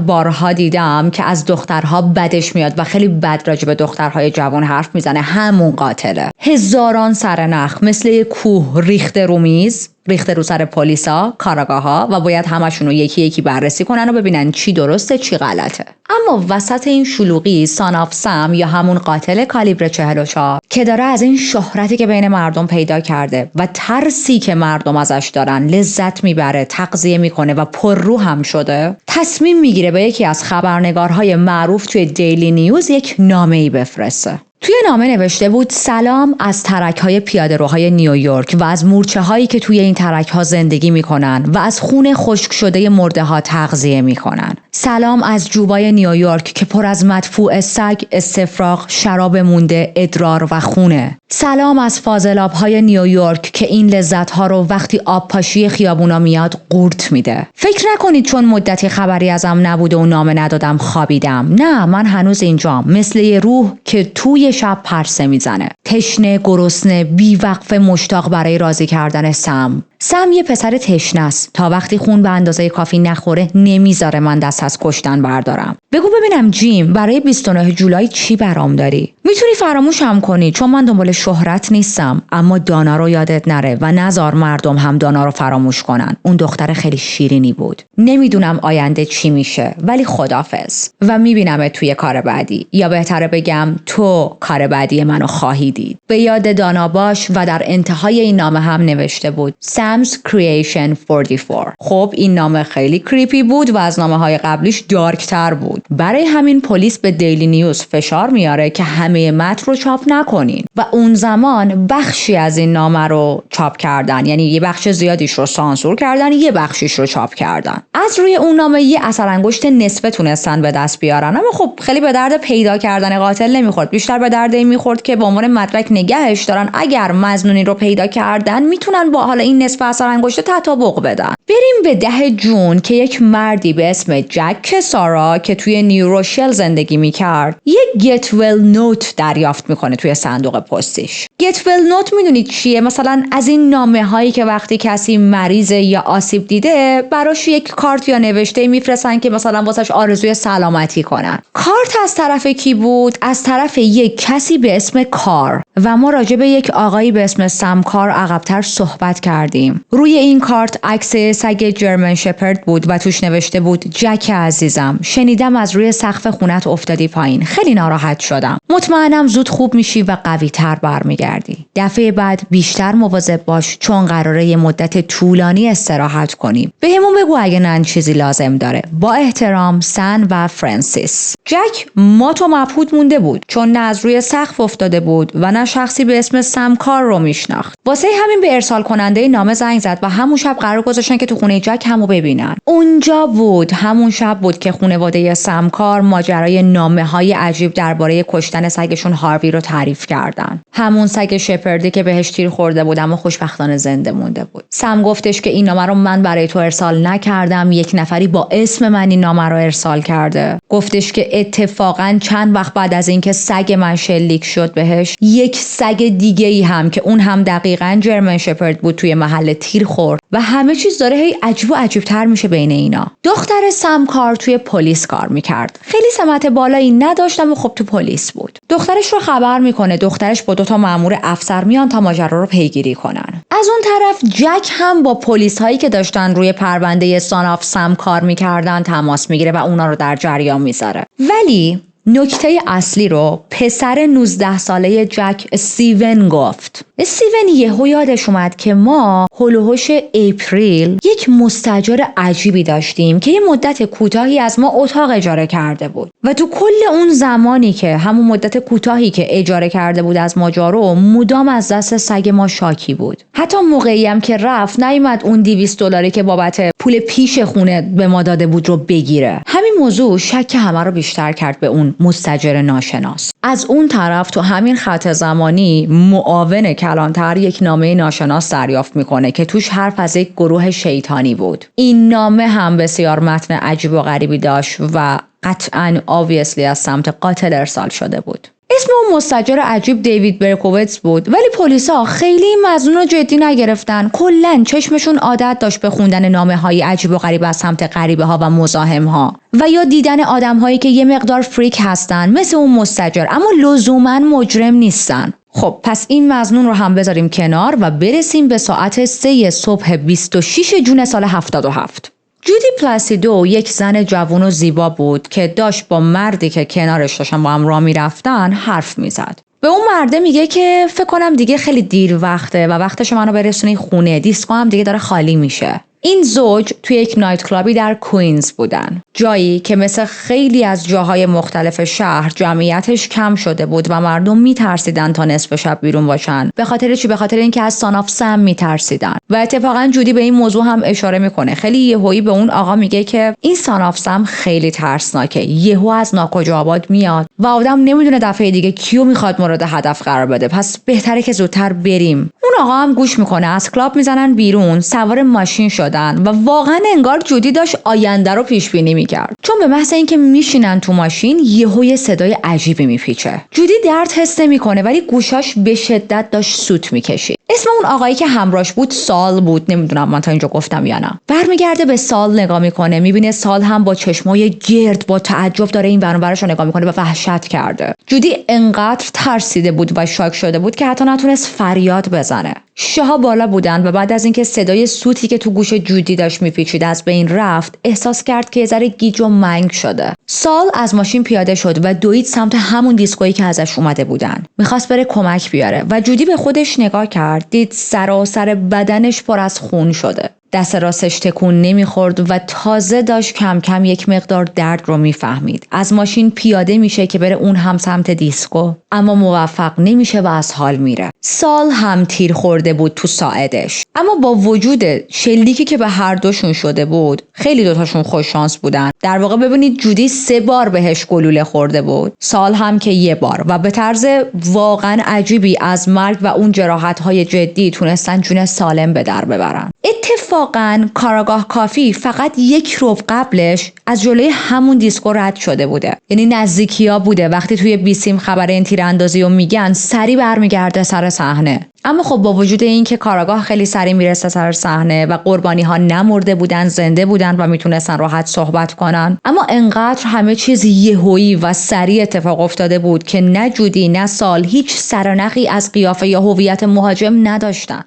بارها دیدم که از دخترها بدش میاد و خیلی بد راجع به دخترهای جوان حرف میزنه، همون قاتله. هزاران سرنخ مثل یک کوه ریخته رو میز، ریخته رو سر پلیسا، کاراگاه‌ها و باید همشون رو یکی یکی بررسی کنن و ببینن چی درسته چی غلطه. اما وسط این شلوغی سان آف سم یا همون قاتل کالیبر 44 که داره از این شهرتی که بین مردم پیدا کرده و ترسی که مردم ازش دارن لذت میبره، تغذیه میکنه و پررو هم شده، تصمیم میگیره به یکی از خبرنگارهای معروف توی دیلی نیوز یک نامه‌ای بفرسته. توی نامه نوشته بود سلام از ترک‌های پیاده‌روهای نیویورک و از مورچه‌هایی که توی این ترک‌ها زندگی می‌کنن و از خون خشک شده مرده‌ها تغذیه می‌کنن. سلام از جوبای نیویورک که پر از مدفوع سگ، استفراغ، شراب مونده، ادرار و خونه. سلام از فاضلاب‌های نیویورک که این لذت‌ها رو وقتی آب پاشی خیابونا میاد قورت میده. فکر نکنید چون مدتی خبری ازم نبوده و نامه ندادم خوابیدم. نه، من هنوز اینجام، مثل یه روح که توی شب پرسه میزنه. تشنه، گرسنه، بی‌وقفه مشتاق برای راضی کردن سم یه پسر تشنه است. تا وقتی خون به اندازه کافی نخوره نمیذاره من دست از کشتن بردارم. بگو ببینم جیم، برای 29 جولای چی برام داری؟ میتونی فراموشم کنی چون من دنبال شهرت نیستم، اما دانا رو یادت نره و نذار مردم هم دانا رو فراموش کنن. اون دختر خیلی شیرینی بود. نمیدونم آینده چی میشه، ولی خدافظ و میبینمت توی کار بعدی، یا بهتره بگم تو کار بعدی منو خواهی دید. به یاد دانا باش. و در انتهای این نامه هم نوشته بود Sam's Creation 44. خب این نامه خیلی کریپی بود و از نامه‌های قبلیش دارکتر بود. برای همین پلیس به دیلی نیوز فشار میاره که همه متن رو چاپ نکنین و اون زمان بخشی از این نامه رو چاپ کردن، یعنی یه بخش زیادیش رو سانسور کردن، یه بخشیش رو چاپ کردن. از روی اون نامه یه اثر انگشت نصفه تونستن به دست بیارن، اما خب خیلی به درد پیدا کردن قاتل نمیخورد. بیشتر به درد این میخورد که به عنوان مدرک نگهش دارن. اگر مظنونی رو پیدا کردن میتونن با حالا این نصف اثر انگشت تطابق بدن. بریم به 10 جون که یک مردی به اسم جک سارا که توی نیوروشل زندگی میکرد یک گت ویل نوت دریافت میکنه توی صندوق پستیش. گت ویل نوت میدونید چیه؟ مثلا از این نامه هایی که وقتی کسی مریضه یا آسیب دیده براش یک کارت یا نوشته میفرستن که مثلا واسش آرزوی سلامتی کنن. کارت از طرف کی بود؟ از طرف یک کسی به اسم کار و ما راجع به یک آقایی به اسم سم کار عقب‌تر صحبت کردیم. روی این کارت عکس سگ جرمن شپرد بود و توش نوشته بود جک عزیزم، شنیدم از روی سقف خونت افتادی پایین. خیلی ناراحت شدم. مطمئنم زود خوب میشی و قوی‌تر برمیگردی. دفعه بعد بیشتر مواظب باش چون قراره یه مدت طولانی استراحت کنیم. بهمون بگو اگه نن چیزی لازم داره. با احترام سن و فرانسیس. جک مات و مبهوت مونده بود چون نه از روی سقف افتاده بود و نه شخصی به اسم سم کار رو میشناخت. واسه همین به ارسال کننده نامه زنگ زد و همون شب قرار گذاشتن که تو خونه جک همو ببینن. اونجا بود، همون شب بود که خانواده سم کار ماجرای نامه‌های عجیب درباره کشتن سگشون هاروی رو تعریف کردن. همون سگ شپردی که بهش تیر خورده بود اما خوشبختانه زنده مونده بود. سم گفتش که این نامه رو من برای تو ارسال نکردم، یک نفری با اسم من این نامه رو ارسال کرده. گفتش که اتفاقاً چند وقت بعد از اینکه سگ من شلیک شد بهش، یک سگ دیگه‌ای هم که اون هم دقیقاً جرمن شپرد بود توی محل تیر خورد و همه چیز داره هی عجیب و عجیب‌تر میشه بین اینا. دختر سم کار توی پلیس کار میکرد. خیلی سمت بالایی نداشت اما خب تو پلیس بود. دخترش رو خبر میکنه. دخترش با 2 مأمور افسر میان تا ماجرا رو پیگیری کنن. از اون طرف جک هم با پلیس هایی که داشتن روی پرونده سان آف سم کار میکردن تماس میگیره و اونا رو در جریان میذاره. ولی نکته اصلی رو پسر 19 ساله جک استیون گفت. استیون یهو یادش اومد که ما هولوهوش اپریل یک مستاجر عجیبی داشتیم که یه مدت کوتاهی از ما اتاق اجاره کرده بود و تو کل اون زمانی که همون مدت کوتاهی که اجاره کرده بود از ماجرا مدام از دست سگ ما شاکی بود. حتی موقعی هم که رفت نیومد اون $200 که بابت پول پیش خونه به ما داده بود رو بگیره. همین موضوع شک همه رو بیشتر کرد به اون مستاجر ناشناس. از اون طرف تو همین خط زمانی معاون کلانتر یک نامه ناشناس دریافت میکنه که توش حرف از یک گروه شیطانی بود. این نامه هم بسیار متن عجیب و غریبی داشت و قطعاً obviously از سمت قاتل ارسال شده بود. اسم اون مستاجر عجیب دیوید برکوویتز بود، ولی پلیسا خیلی مظنون رو جدی نگرفتن. کلاً چشمشون عادت داشت به خوندن نامه‌های عجیب و غریب از سمت غریبه‌ها و مزاحم‌ها و یا دیدن آدم‌هایی که یه مقدار فریک هستن مثل اون مستاجر اما لزوماً مجرم نیستن. خب پس این مظنون رو هم بذاریم کنار و برسیم به ساعت 3 صبح 26 جون سال 77. جودی پلاسیدو یک زن جوان و زیبا بود که داشت با مردی که کنارش داشتن با هم راه میرفتن حرف میزد. به اون مرده میگه که فکر کنم دیگه خیلی دیر وقته و وقتش منو برسونی خونه، دیسکو هم دیگه داره خالی میشه. این زوج توی یک نایت کلابی در کوینز بودن، جایی که مثل خیلی از جاهای مختلف شهر جمعیتش کم شده بود و مردم میترسیدن تا نصف شب بیرون باشن. به خاطر چی؟ به خاطر اینکه از سان آف سم میترسیدن. و اتفاقا جودی به این موضوع هم اشاره میکنه. خیلی یهویی به اون آقا میگه که این سان آف سم خیلی ترسناکه، یهو از ناکجا آباد میاد و آدم نمیدونه دفعه دیگه کیو میخواد مورد هدف قرار بده، پس بهتره که زودتر بریم. اون آقا هم گوش میکنه، از کلاب میزنن بیرون، سوار ماشین شدن و واقعا انگار جودی داشت آینده رو پیش بینی میکرد، چون به محض اینکه میشینن تو ماشین یهو یه صدای عجیبی میپیچه. جودی درد حس نمیکنه ولی گوشاش به شدت داشت سوت میکشید. اسم اون آقایی که همراهش بود سال بود، نمیدونم من تا اینجا گفتم یا نه. برمیگرده به سال نگاه میکنه، میبینه سال هم با چشمای گرد با تعجب داره این ور اون ورش رو نگاه میکنه و وحشت کرده. جودی انقدر ترسیده بود و شاک شده بود که حتی نتونست فریاد بزنه. شاها بالا بودن و بعد از اینکه صدای سوتی که تو گوش جودی داشت میپیچید از بین رفت، احساس کرد که یه ذره گیج و منگ شده. سال از ماشین پیاده شد و دوید سمت همون دیسکویی که ازش اومده بودن. میخواست بره کمک بیاره و جودی به خودش نگاه کرد، دید سراسر بدنش پر از خون شده. دست راستش تکون نمیخورد و تازه داشت کم کم یک مقدار درد رو میفهمید. از ماشین پیاده میشه که بره اون هم سمت دیسکو، اما موفق نمیشه و از حال میره. سال هم تیر خورده بود تو ساعدش، اما با وجود شلیکی که به هر دوشون شده بود خیلی دوتاشون خوش شانس بودن. در واقع ببینید جودی 3 بار بهش گلوله خورده بود، سال هم که 1 بار، و به طرز واقعا عجیبی از مرگ و اون جراحت‌های جدی تونستن جون سالم به در ببرن. اتفاقاً کاراگاه کافی فقط 1 ربع قبلش از جلوی همون دیسکو رد شده بوده، یعنی نزدیکی‌ها بوده. وقتی توی بیسیم خبر این تیراندازی رو میگن سری برمیگرده سر صحنه. اما خب با وجود این که کاراگاه خیلی سری میرسه سر صحنه و قربانی ها نمرده بودن، زنده بودن و میتونستن راحت صحبت کنن، اما انقدر همه چیز یهویی و سریع اتفاق افتاده بود که نه جودی نه سال هیچ سرنخی از قیافه یا هویت مهاجم نداشتن.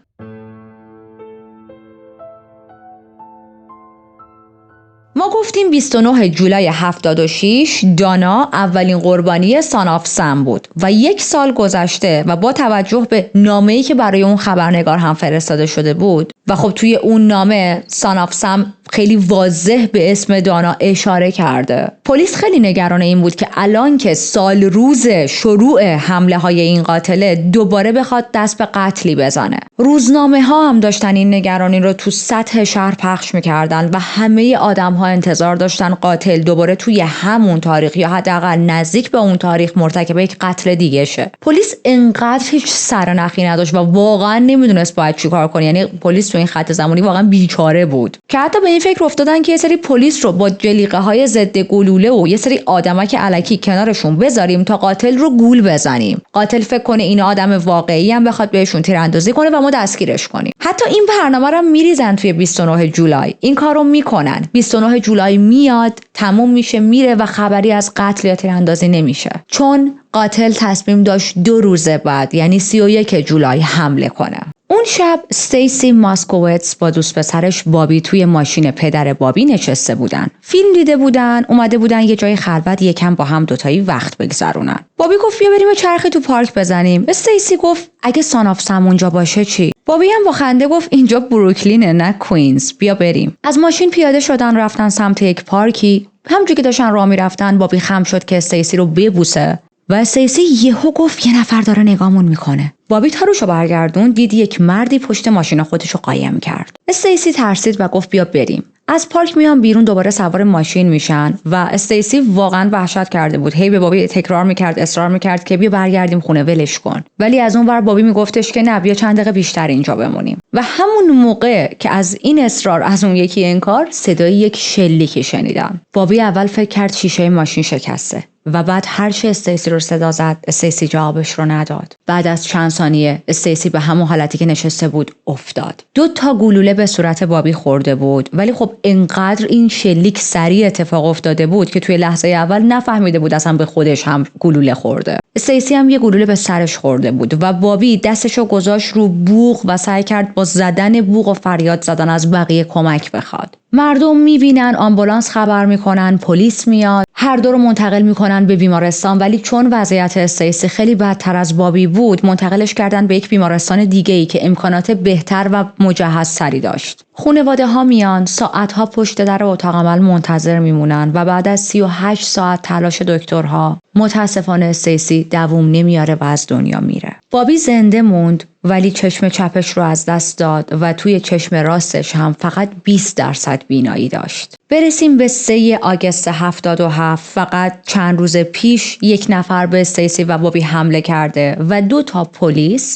ما گفتیم 29 جولای 76 دانا اولین قربانی سان آف سم بود و 1 سال گذشته و با توجه به نامه‌ای که برای اون خبرنگار هم فرستاده شده بود و خب توی اون نامه سان آف سم خیلی واضح به اسم دانا اشاره کرده. پلیس خیلی نگران این بود که الان که سال روز شروع حمله های این قاتله دوباره بخواد دست به قتلی بزنه. روزنامه ها هم داشتن این نگرانی رو تو سطح شهر پخش میکردن و همه آدم ها انتظار داشتن قاتل دوباره توی همون تاریخ یا حداقل نزدیک به اون تاریخ مرتکب یک قتل دیگه شه. پلیس انقدر هیچ سرنخی نداشت و واقعا نمیدونست باید چیکار کنه. یعنی پلیس تو این خط زمانی واقعا بیچاره بود که حتی به این فکر افتادن که یه سری پلیس رو با جلیقه های ضد گلوله و یه سری آدمک الکی کنارشون بذاریم تا قاتل رو گول بزنیم. قاتل فکر کنه این آدم واقعی هم بخواد بهشون تیراندازی کنه و ما دستگیرش کنیم. حتی این برنامه رو میریزن توی 29 جولای. این کارو میکنن. 29 جولای میاد، تموم میشه، میره و خبری از قتل یا تیراندازی نمیشه. چون قاتل تصمیم داشت 2 روز بعد یعنی 31 جولای حمله کنه. اون شب استیسی ماسکوویتس با دوست پسرش بابی توی ماشین پدر بابی نشسته بودن. فیلم دیده بودن، اومده بودن یه جای خلوت یکم با هم دوتایی وقت بگذرونن. بابی گفت بیا بریم چرخی تو پارک بزنیم. استیسی گفت اگه سان آف سم اونجا باشه چی؟ بابی هم با خنده گفت اینجا بروکلینه نه کوینز، بیا بریم. از ماشین پیاده شدن رفتن سمت یک پارکی. همونجوری که داشتن راه میرفتن بابی خم شد که استیسی رو ببوسه و استیسی یهو گفت یه نفر داره نگامون میکنه. بابی تاروشو برگردون، دید یک مردی پشت ماشین خودشو قایم کرد. استیسی ترسید و گفت بیا بریم. از پارک میان بیرون، دوباره سوار ماشین میشن و استیسی واقعا وحشت کرده بود. هی به بابی تکرار میکرد، اصرار میکرد که بیا برگردیم خونه، ولش کن. ولی از اون ور بابی میگفتش که نه، بیا چند دقیقه بیشتر اینجا بمونیم. و همون موقع که از این اصرار از اون یکی انکار، صدای یک شلیکی شنیدن. بابی اول فکر کرد شیشه ماشین شکسته و بعد هر چه استیسی رو صدا زد، استیسی جوابش رو نداد. بعد از چند ثانیه استیسی به همون حالتی که نشسته بود افتاد. 2 گلوله به صورت بابی خورده بود، ولی خب انقدر این شلیک سریع اتفاق افتاده بود که توی لحظه اول نفهمیده بود اصلا به خودش هم گلوله خورده. استیسی هم یه گلوله به سرش خورده بود و بابی دستشو گذاشت رو بوق و سعی کرد با زدن بوق و فریاد زدن از بقیه کمک بخواد. مردم میبینن، آمبولانس خبر میکنن، پلیس میاد، هر دو رو منتقل میکنن به بیمارستان، ولی چون وضعیت استیسی خیلی بدتر از بابی بود منتقلش کردن به یک بیمارستان دیگه‌ای که امکانات بهتر و مجهزتری داشت. خانواده ها میان، ساعت ها پشت در اتاق عمل منتظر میمونن و بعد از 38 ساعت تلاش دکترها متاسفانه استیسی دووم نمیاره و از دنیا میره. بابی زنده موند ولی چشم چپش رو از دست داد و توی چشم راستش هم فقط 20% بینایی داشت. برسیم به 3 آگوست 77. فقط چند روز پیش یک نفر به استیسی و بابی حمله کرده و 2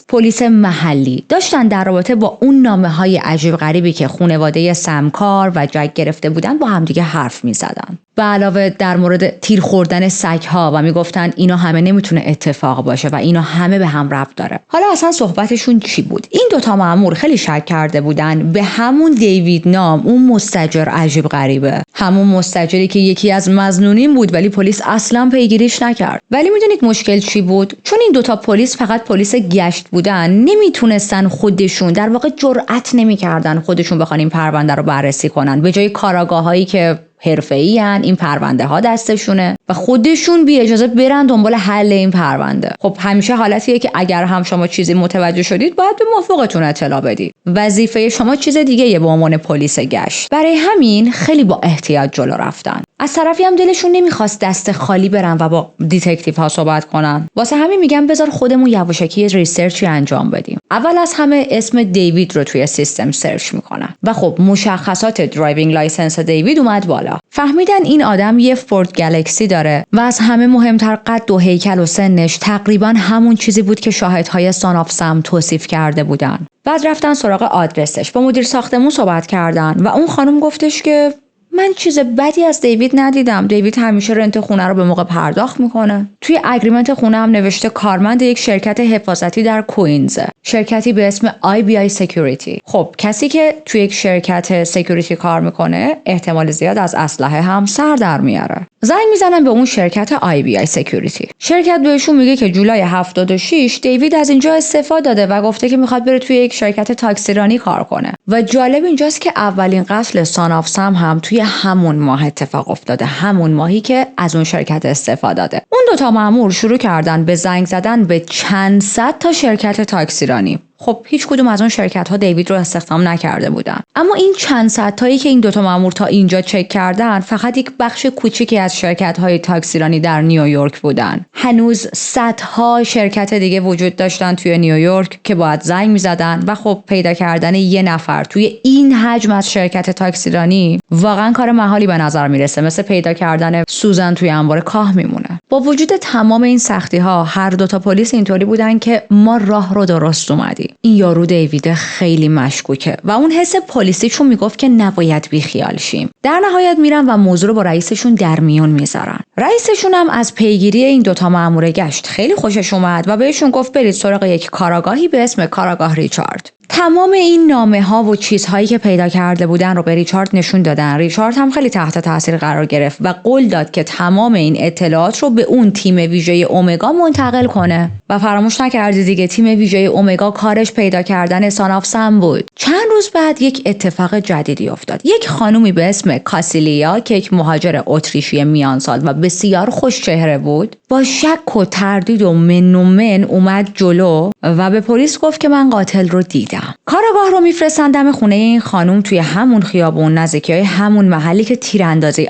پلیس محلی داشتن در رابطه با اون نامه‌های عجیب غریبی که خانواده سمکار و جک گرفته بودن با همدیگه حرف می‌زدن. به علاوه در مورد تیر خوردن سگ‌ها و میگفتن اینا همه نمیتونه اتفاق باشه و اینا همه به هم ربط داره. حالا اصلا صحبتشون چی بود؟ این 2 مأمور خیلی شک کرده بودن به همون دیوید نام، اون مستاجر عجیب غریبه، همون مستاجری که یکی از مظنونین بود ولی پلیس اصلا پیگیریش نکرد. ولی میدونید مشکل چی بود؟ چون این 2 پلیس فقط پلیس گشت بودن، نمیتونستن خودشون، در واقع جرئت نمیکردن خودشون بخوان این پرونده رو بررسی کنن. به جای کاراگاهایی که حرفه‌ای ان، این پرونده ها دستشونه و خودشون بی اجازه برن دنبال حل این پرونده. خب همیشه حالتیه که اگر هم شما چیزی متوجه شدید باید به موافقتون اطلاع بدید. وظیفه شما چیز دیگه به عنوان پلیس گشت. برای همین خیلی با احتیاط جلو رفتن. از طرفی هم دلشون نمیخواست دست خالی برن و با دیتکتیو ها صحبت کنن. واسه همین میگم بذار خودمون یواشکی ریسرچی انجام بدیم. اول از همه اسم دیوید رو توی سیستم سرچ میکنن و خب مشخصات درایوینگ لایسنس دیوید اومد بالا. فهمیدن این آدم یه فورد گلکسی داره و از همه مهمتر قد و هیکل و سنش تقریبا همون چیزی بود که شاهدهای سان آف سم توصیف کرده بودن. بعد رفتن سراغ آدرسش، با مدیر ساختمون صحبت کردن و اون خانم گفتش که من چیز بدی از دیوید ندیدم. دیوید همیشه رنت خونه رو به موقع پرداخت میکنه. توی اگریمنت خونه هم نوشته کارمند یک شرکت حفاظتی در کوینز، شرکتی به اسم IBI سکیوریتی. خب کسی که توی یک شرکت سکیوریتی کار میکنه احتمال زیاد از اسلحه هم سر در میاره. زنگ میزنن به اون شرکت IBI سکیوریتی. شرکت بهشون میگه که جولای 76 دیوید از اینجا استعفا داده و گفته که میخواد بره توی یک شرکت تاکسیرانی کار کنه. و جالب اینجاست که اولین قتل سان آف سم هم توی همون ماه اتفاق افتاده، همون ماهی که از اون شرکت استعفا داده. اون 2 مأمور شروع کردن به زنگ زدن به چند صد تا شرکت تاکسیرانی. خب هیچ کدوم از اون شرکت ها دیوید رو استخدام نکرده بودن. اما این چند صد تایی که این 2 مأمور تا اینجا چک کردن فقط یک بخش کوچیکی از شرکت های تاکسیرانی در نیویورک بودن. هنوز صدها شرکت دیگه وجود داشتن توی نیویورک که باید زنگ می‌زدن و خب پیدا کردن یه نفر توی این حجم از شرکت تاکسیرانی واقعا کار محالی به نظر میرسه. مثل پیدا کردن سوزن توی انبار کاه میمونه. با وجود تمام این سختی ها هر 2 پلیس اینطوری بودن که ما راه رو درست اومدیم. این یارو دیوید خیلی مشکوکه و اون حس پلیسیشون میگفت که نباید بیخیال شیم. در نهایت میرن و موضوع رو با رئیسشون در میون میذارن. رئیسشون هم از پیگیری این 2 مأمور گشت خیلی خوشش اومد و بهشون گفت برید سراغ یک کاراگاهی به اسم کاراگاه ریچارد. تمام این نامه ها و چیزهایی که پیدا کرده بودن رو به ریچارد نشون دادن. ریچارد هم خیلی تحت تاثیر قرار گرفت و قول داد که تمام این اطلاعات رو به اون تیم ویژه اومگا منتقل کنه. و فراموش نکردید دیگه تیم ویژه اومگا کارش پیدا کردن سان آف سم بود. چند روز بعد یک اتفاق جدیدی افتاد. یک خانومی به اسم کاسیلیا که یک مهاجر اتریشی میان سال و بسیار خوش چهره بود، با شک و تردید و من اومد جلو و به پلیس گفت که من قاتل رو دیدم. کاراگاه رو میفرستن دم خونه این خانم توی همون خیابون نزدیکی همون محلی که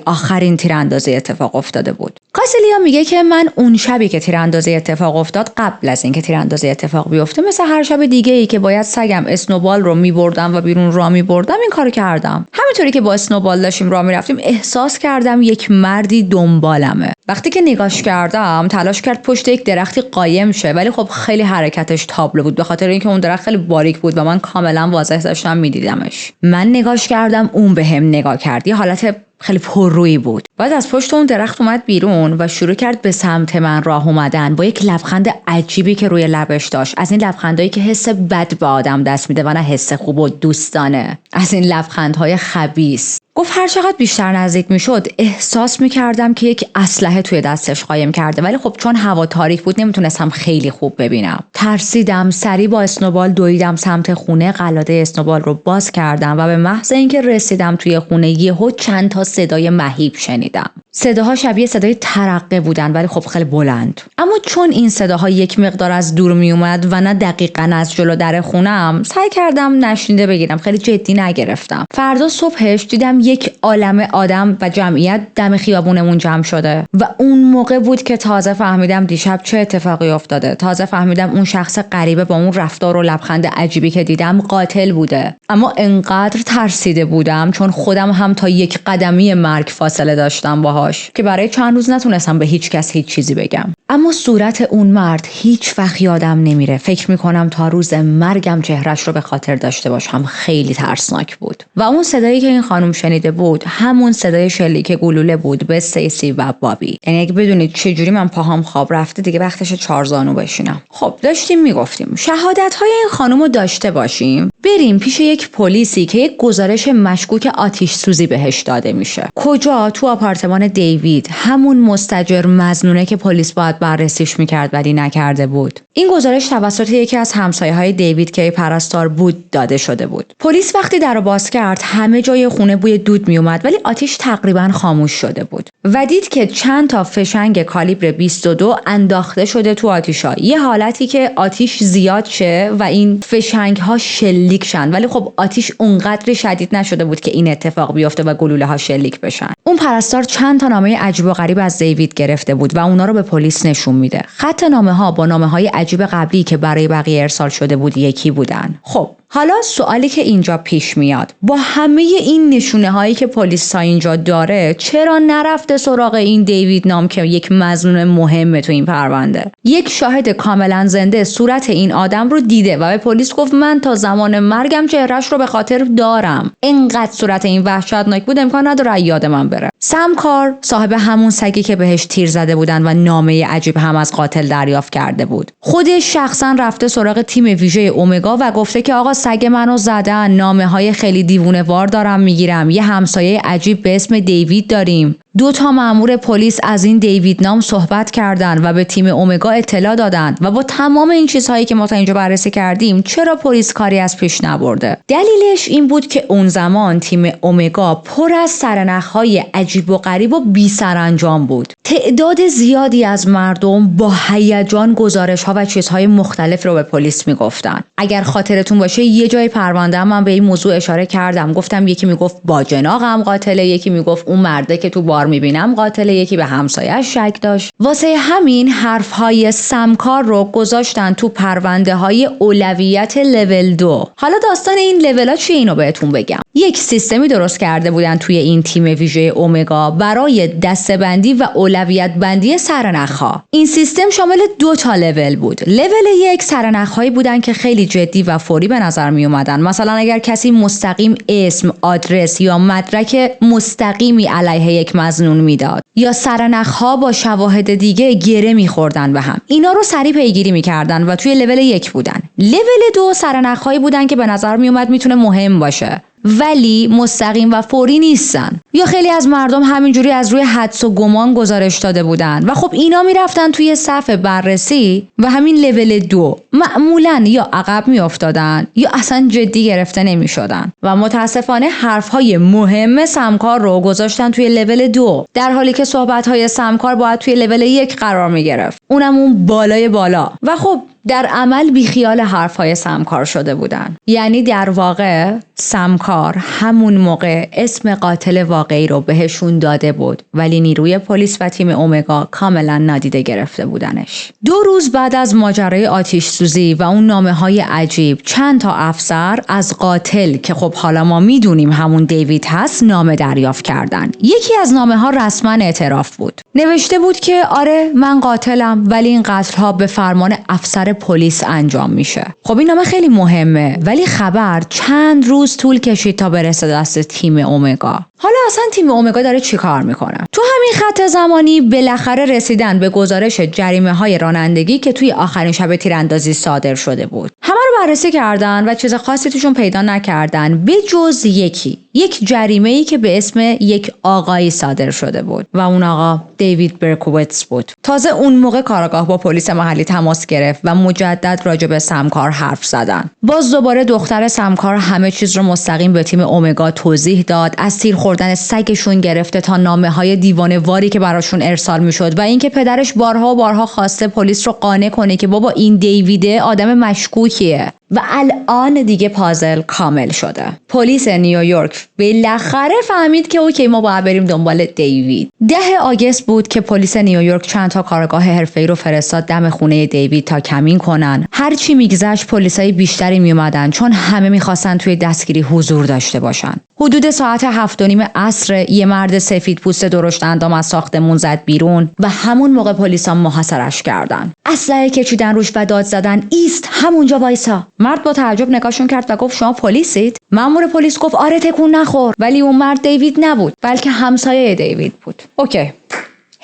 آخرین تیراندازی اتفاق افتاده بود. کاسیلیا میگه که من اون شبی که تیراندازی اتفاق افتاد، قبل از اینکه تیراندازی اتفاق بیفته، مثل هر شب دیگه ای که باید سگم اسنوبال رو میبردم و بیرون راه میبردم این کارو کردم. همینطوری که با اسنوبال داشتیم راه میرفتیم احساس کردم یک مردی دنبالمه. وقتی که نگاش کردم تلاش کرد پشت یک درختی قایم شه، ولی خب خیلی حرکتش تابلو بود به خاطر اینکه اون درخت خیلی باریک بود و من کاملا واضح داشتم میدیدمش. من نگاش کردم، اون بهم نگاه کرد. یه حالت خیلی پررویی بود بعد از پشت اون درخت اومد بیرون و شروع کرد به سمت من راه اومدن با یک لبخند عجیبی که روی لبش داشت، از این لبخندایی که حس بد به آدم دست میده و نه حس خوب و دوستانه، از این لبخندهای خبیث. گفت هر چقدر بیشتر نزدیک میشد احساس میکردم که یک اسلحه توی دستش قایم کرده، ولی خب چون هوا تاریک بود نمیتونستم خیلی خوب ببینم. ترسیدم، سریع با اسنوبال دویدم سمت خونه، قلاده اسنوبال رو باز کردم و به محض اینکه رسیدم توی خونه یهو چند تا صدای مهیب شنیدم. صداها شبیه صدای ترقه بودن ولی خب خیلی بلند. اما چون این صداها یک مقدار از دور می اومد و نه دقیقاً از جلو در خونم، سعی کردم نشنیده بگیرم، خیلی جدی نگرفتم. فردا صبحش دیدم یک عالمه آدم و جمعیت دم خیابونمون جمع شده و اون موقع بود که تازه فهمیدم دیشب چه اتفاقی افتاده. تازه فهمیدم اون شخص غریبه با اون رفتار و لبخند عجیبی که دیدم قاتل بوده. اما انقدر ترسیده بودم چون خودم هم تا یک قدمی مرگ فاصله داشتم باهاش که برای چند روز نتونستم به هیچ کس هیچ چیزی بگم. اما صورت اون مرد هیچ وقت یادم نمیره. فکر میکنم تا روز مرگم چهرش رو به خاطر داشته باشم. خیلی ترسناک بود. و اون صدایی که این خانم شنیده بود همون صدای شلیک گلوله بود به استیسی و بابی. یعنی اگه بدونید چه جوری من پاهام خواب رفته دیگه وقتش چارزانو بشینم. خب داشتیم میگفتیم شهادت‌های این خانم رو داشته باشیم، بریم پیش یک پلیسی که یک گزارش مشکوک آتش سوزی بهش داده میشه. کجا؟ تو آپارتمان دیوید، همون مستاجر مظنونه که پلیس باید بررسیش میکرد ولی نکرده بود. این گزارش توسط یکی از همسایه‌های دیوید که پرستار بود داده شده بود. پلیس وقتی درو باز کرد همه جای خونه بوی دود میومد ولی آتش تقریبا خاموش شده بود و دید که چند تا فشنگ کالیبر 22 انداخته شده تو آتیشا. یه حالتی که آتش زیاد شه و این فشنگ ها شلیک شن، ولی خب آتش اونقدر شدید نشده بود که این اتفاق بیفته و گلوله ها شلیک بشن. اون پرستار چند تا نامه عجیب و غریب از دیوید گرفته بود و اونا رو به پلیس نشون میده. خط نامه ها با نامه های عجیب قبلی که برای بقیه ارسال شده بود یکی بودن. خب حالا سوالی که اینجا پیش میاد، با همه این نشونه هایی که پلیس تا اینجا داره چرا نرفته سراغ این دیوید نام که یک مظنون مهمه تو این پرونده؟ یک شاهد کاملا زنده صورت این آدم رو دیده و به پلیس گفت من تا زمان مرگم چهرش رو به خاطر دارم. اینقدر صورت این وحشتناک بود امکان نداره یاد من بره. سمکار صاحب همون سگی که بهش تیر زده بودن و نامه عجیب هم از قاتل دریافت کرده بود، خودش شخصا رفته سراغ تیم ویژه اومگا و گفته که آقا سگ منو زدن، نامه های خیلی دیوونه وار دارم میگیرم، یه همسایه عجیب به اسم دیوید داریم. 2 تا مأمور پلیس از این دیوید نام صحبت کردن و به تیم اومگا اطلاع دادن و با تمام این چیزهایی که ما تا اینجا بررسی کردیم چرا پلیس کاری از پیش نبرده؟ دلیلش این بود که اون زمان تیم اومگا پر از سرنخهای عجیب و غریب و بی سرانجام بود. تعداد زیادی از مردم با هیجان گزارش‌ها و چیزهای مختلف رو به پلیس میگفتن. اگر خاطرتون باشه یه جای پرونده من به این موضوع اشاره کردم، گفتم یکی میگفت باجناقم قاتله، یکی میگفت اون مرده که تو بار میبینم قاتله، یکی به همسایه‌اش شک داشت. واسه همین حرفهای سمکار رو گذاشتن تو پرونده های اولویت لول 2. حالا داستان این لول‌ها چیه اینو بهتون بگم. یک سیستمی درست کرده بودن توی این تیم ویژه اومگا برای دسته‌بندی و اولویت بندی سرنخ‌ها. این سیستم شامل 2 تا لول بود. لول 1 سرنخ‌هایی بودن که خیلی جدی و فوری به نظر می اومدن. مثلا اگر کسی مستقیم اسم، آدرس یا مدرک مستقیمی علیه یک مظنون میداد یا سرنخ‌ها با شواهد دیگه گره می‌خوردن به هم، اینا رو سریع پیگیری می‌کردن و توی لول 1 بودن. لول 2 سرنخ‌هایی بودن که به نظر میومد میتونه مهم باشه ولی مستقیم و فوری نیستن، یا خیلی از مردم همینجوری از روی حدس و گمان گزارش داده بودن و خب اینا میرفتن توی صف بررسی و همین لول 2 معمولاً یا عقب میافتادن یا اصلا جدی گرفته نمیشدن و متاسفانه حرفهای مهم سمکار رو گذاشتن توی لول 2 در حالی که صحبت‌های سمکار باید توی لول 1 قرار میگرفت، اونم اون بالای بالا. و خب در عمل بیخیال حرفهای سمکار شده بودن. یعنی در واقع سمکار همون موقع اسم قاتل واقعی رو بهشون داده بود ولی نیروی پلیس و تیم اومگا کاملا نادیده گرفته بودنش. 2 روز بعد از ماجرای آتش سوزی و اون نامه‌های عجیب، چند تا افسر از قاتل که خب حالا ما میدونیم همون دیوید هست نامه دریافت کردن. یکی از نامه‌ها رسما اعتراف بود. نوشته بود که آره من قاتلم، ولی این قتل‌ها به فرمان افسر پلیس انجام میشه. خب این نامه خیلی مهمه، ولی خبر چند روز طول کشید تا برسه دست تیم اومگا. حالا اصلا تیم اومگا داره چی کار میکنه؟ تو همین خط زمانی بالاخره رسیدن به گزارش جریمه‌های رانندگی که توی آخرین شب تیراندازی صادر شده بود. همه رو بررسی کردن و چیز خاصی توشون پیدا نکردن به جز یک جریمه‌ای که به اسم یک آقایی صادر شده بود و اون آقا دیوید برکویتس بود. تازه اون موقع کارآگاه با پلیس محلی تماس گرفت و مجدد راجع به سمکار حرف زدن. باز دوباره دختر سمکار همه چیز رو مستقیم به تیم اومگا توضیح داد، از تیر خوردن سگشون گرفته تا نامه‌های دیوانه‌واری که براشون ارسال میشد و اینکه پدرش بارها و بارها خواسته پلیس رو قانع کنه که بابا این دیویده آدم مشکوکیه. و الان دیگه پازل کامل شده. پلیس نیویورک بالاخره فهمید که اوکی ما باید بریم دنبال دیوید. 10 آگوست بود که پلیس نیویورک چند تا کارگاه حرفه‌ای رو فرستاد دم خونه دیوید تا کمین کنن. هر چی میگذشت پلیسای بیشتری میومدن چون همه میخواستن توی دستگیری حضور داشته باشن. حدود ساعت 7:30 عصر یه مرد سفید پوست درشت اندام از ساختمون زد بیرون و همون موقع پلیسا محاصرش کردن. اسلحه کشیدن روش و داد زدن ایست همونجا وایسا. مرد با تعجب نگاهشون کرد و گفت شما پلیسید؟ مأمور پلیس گفت آره تکون نخور. ولی اون مرد دیوید نبود بلکه همسایه دیوید بود. اوکی.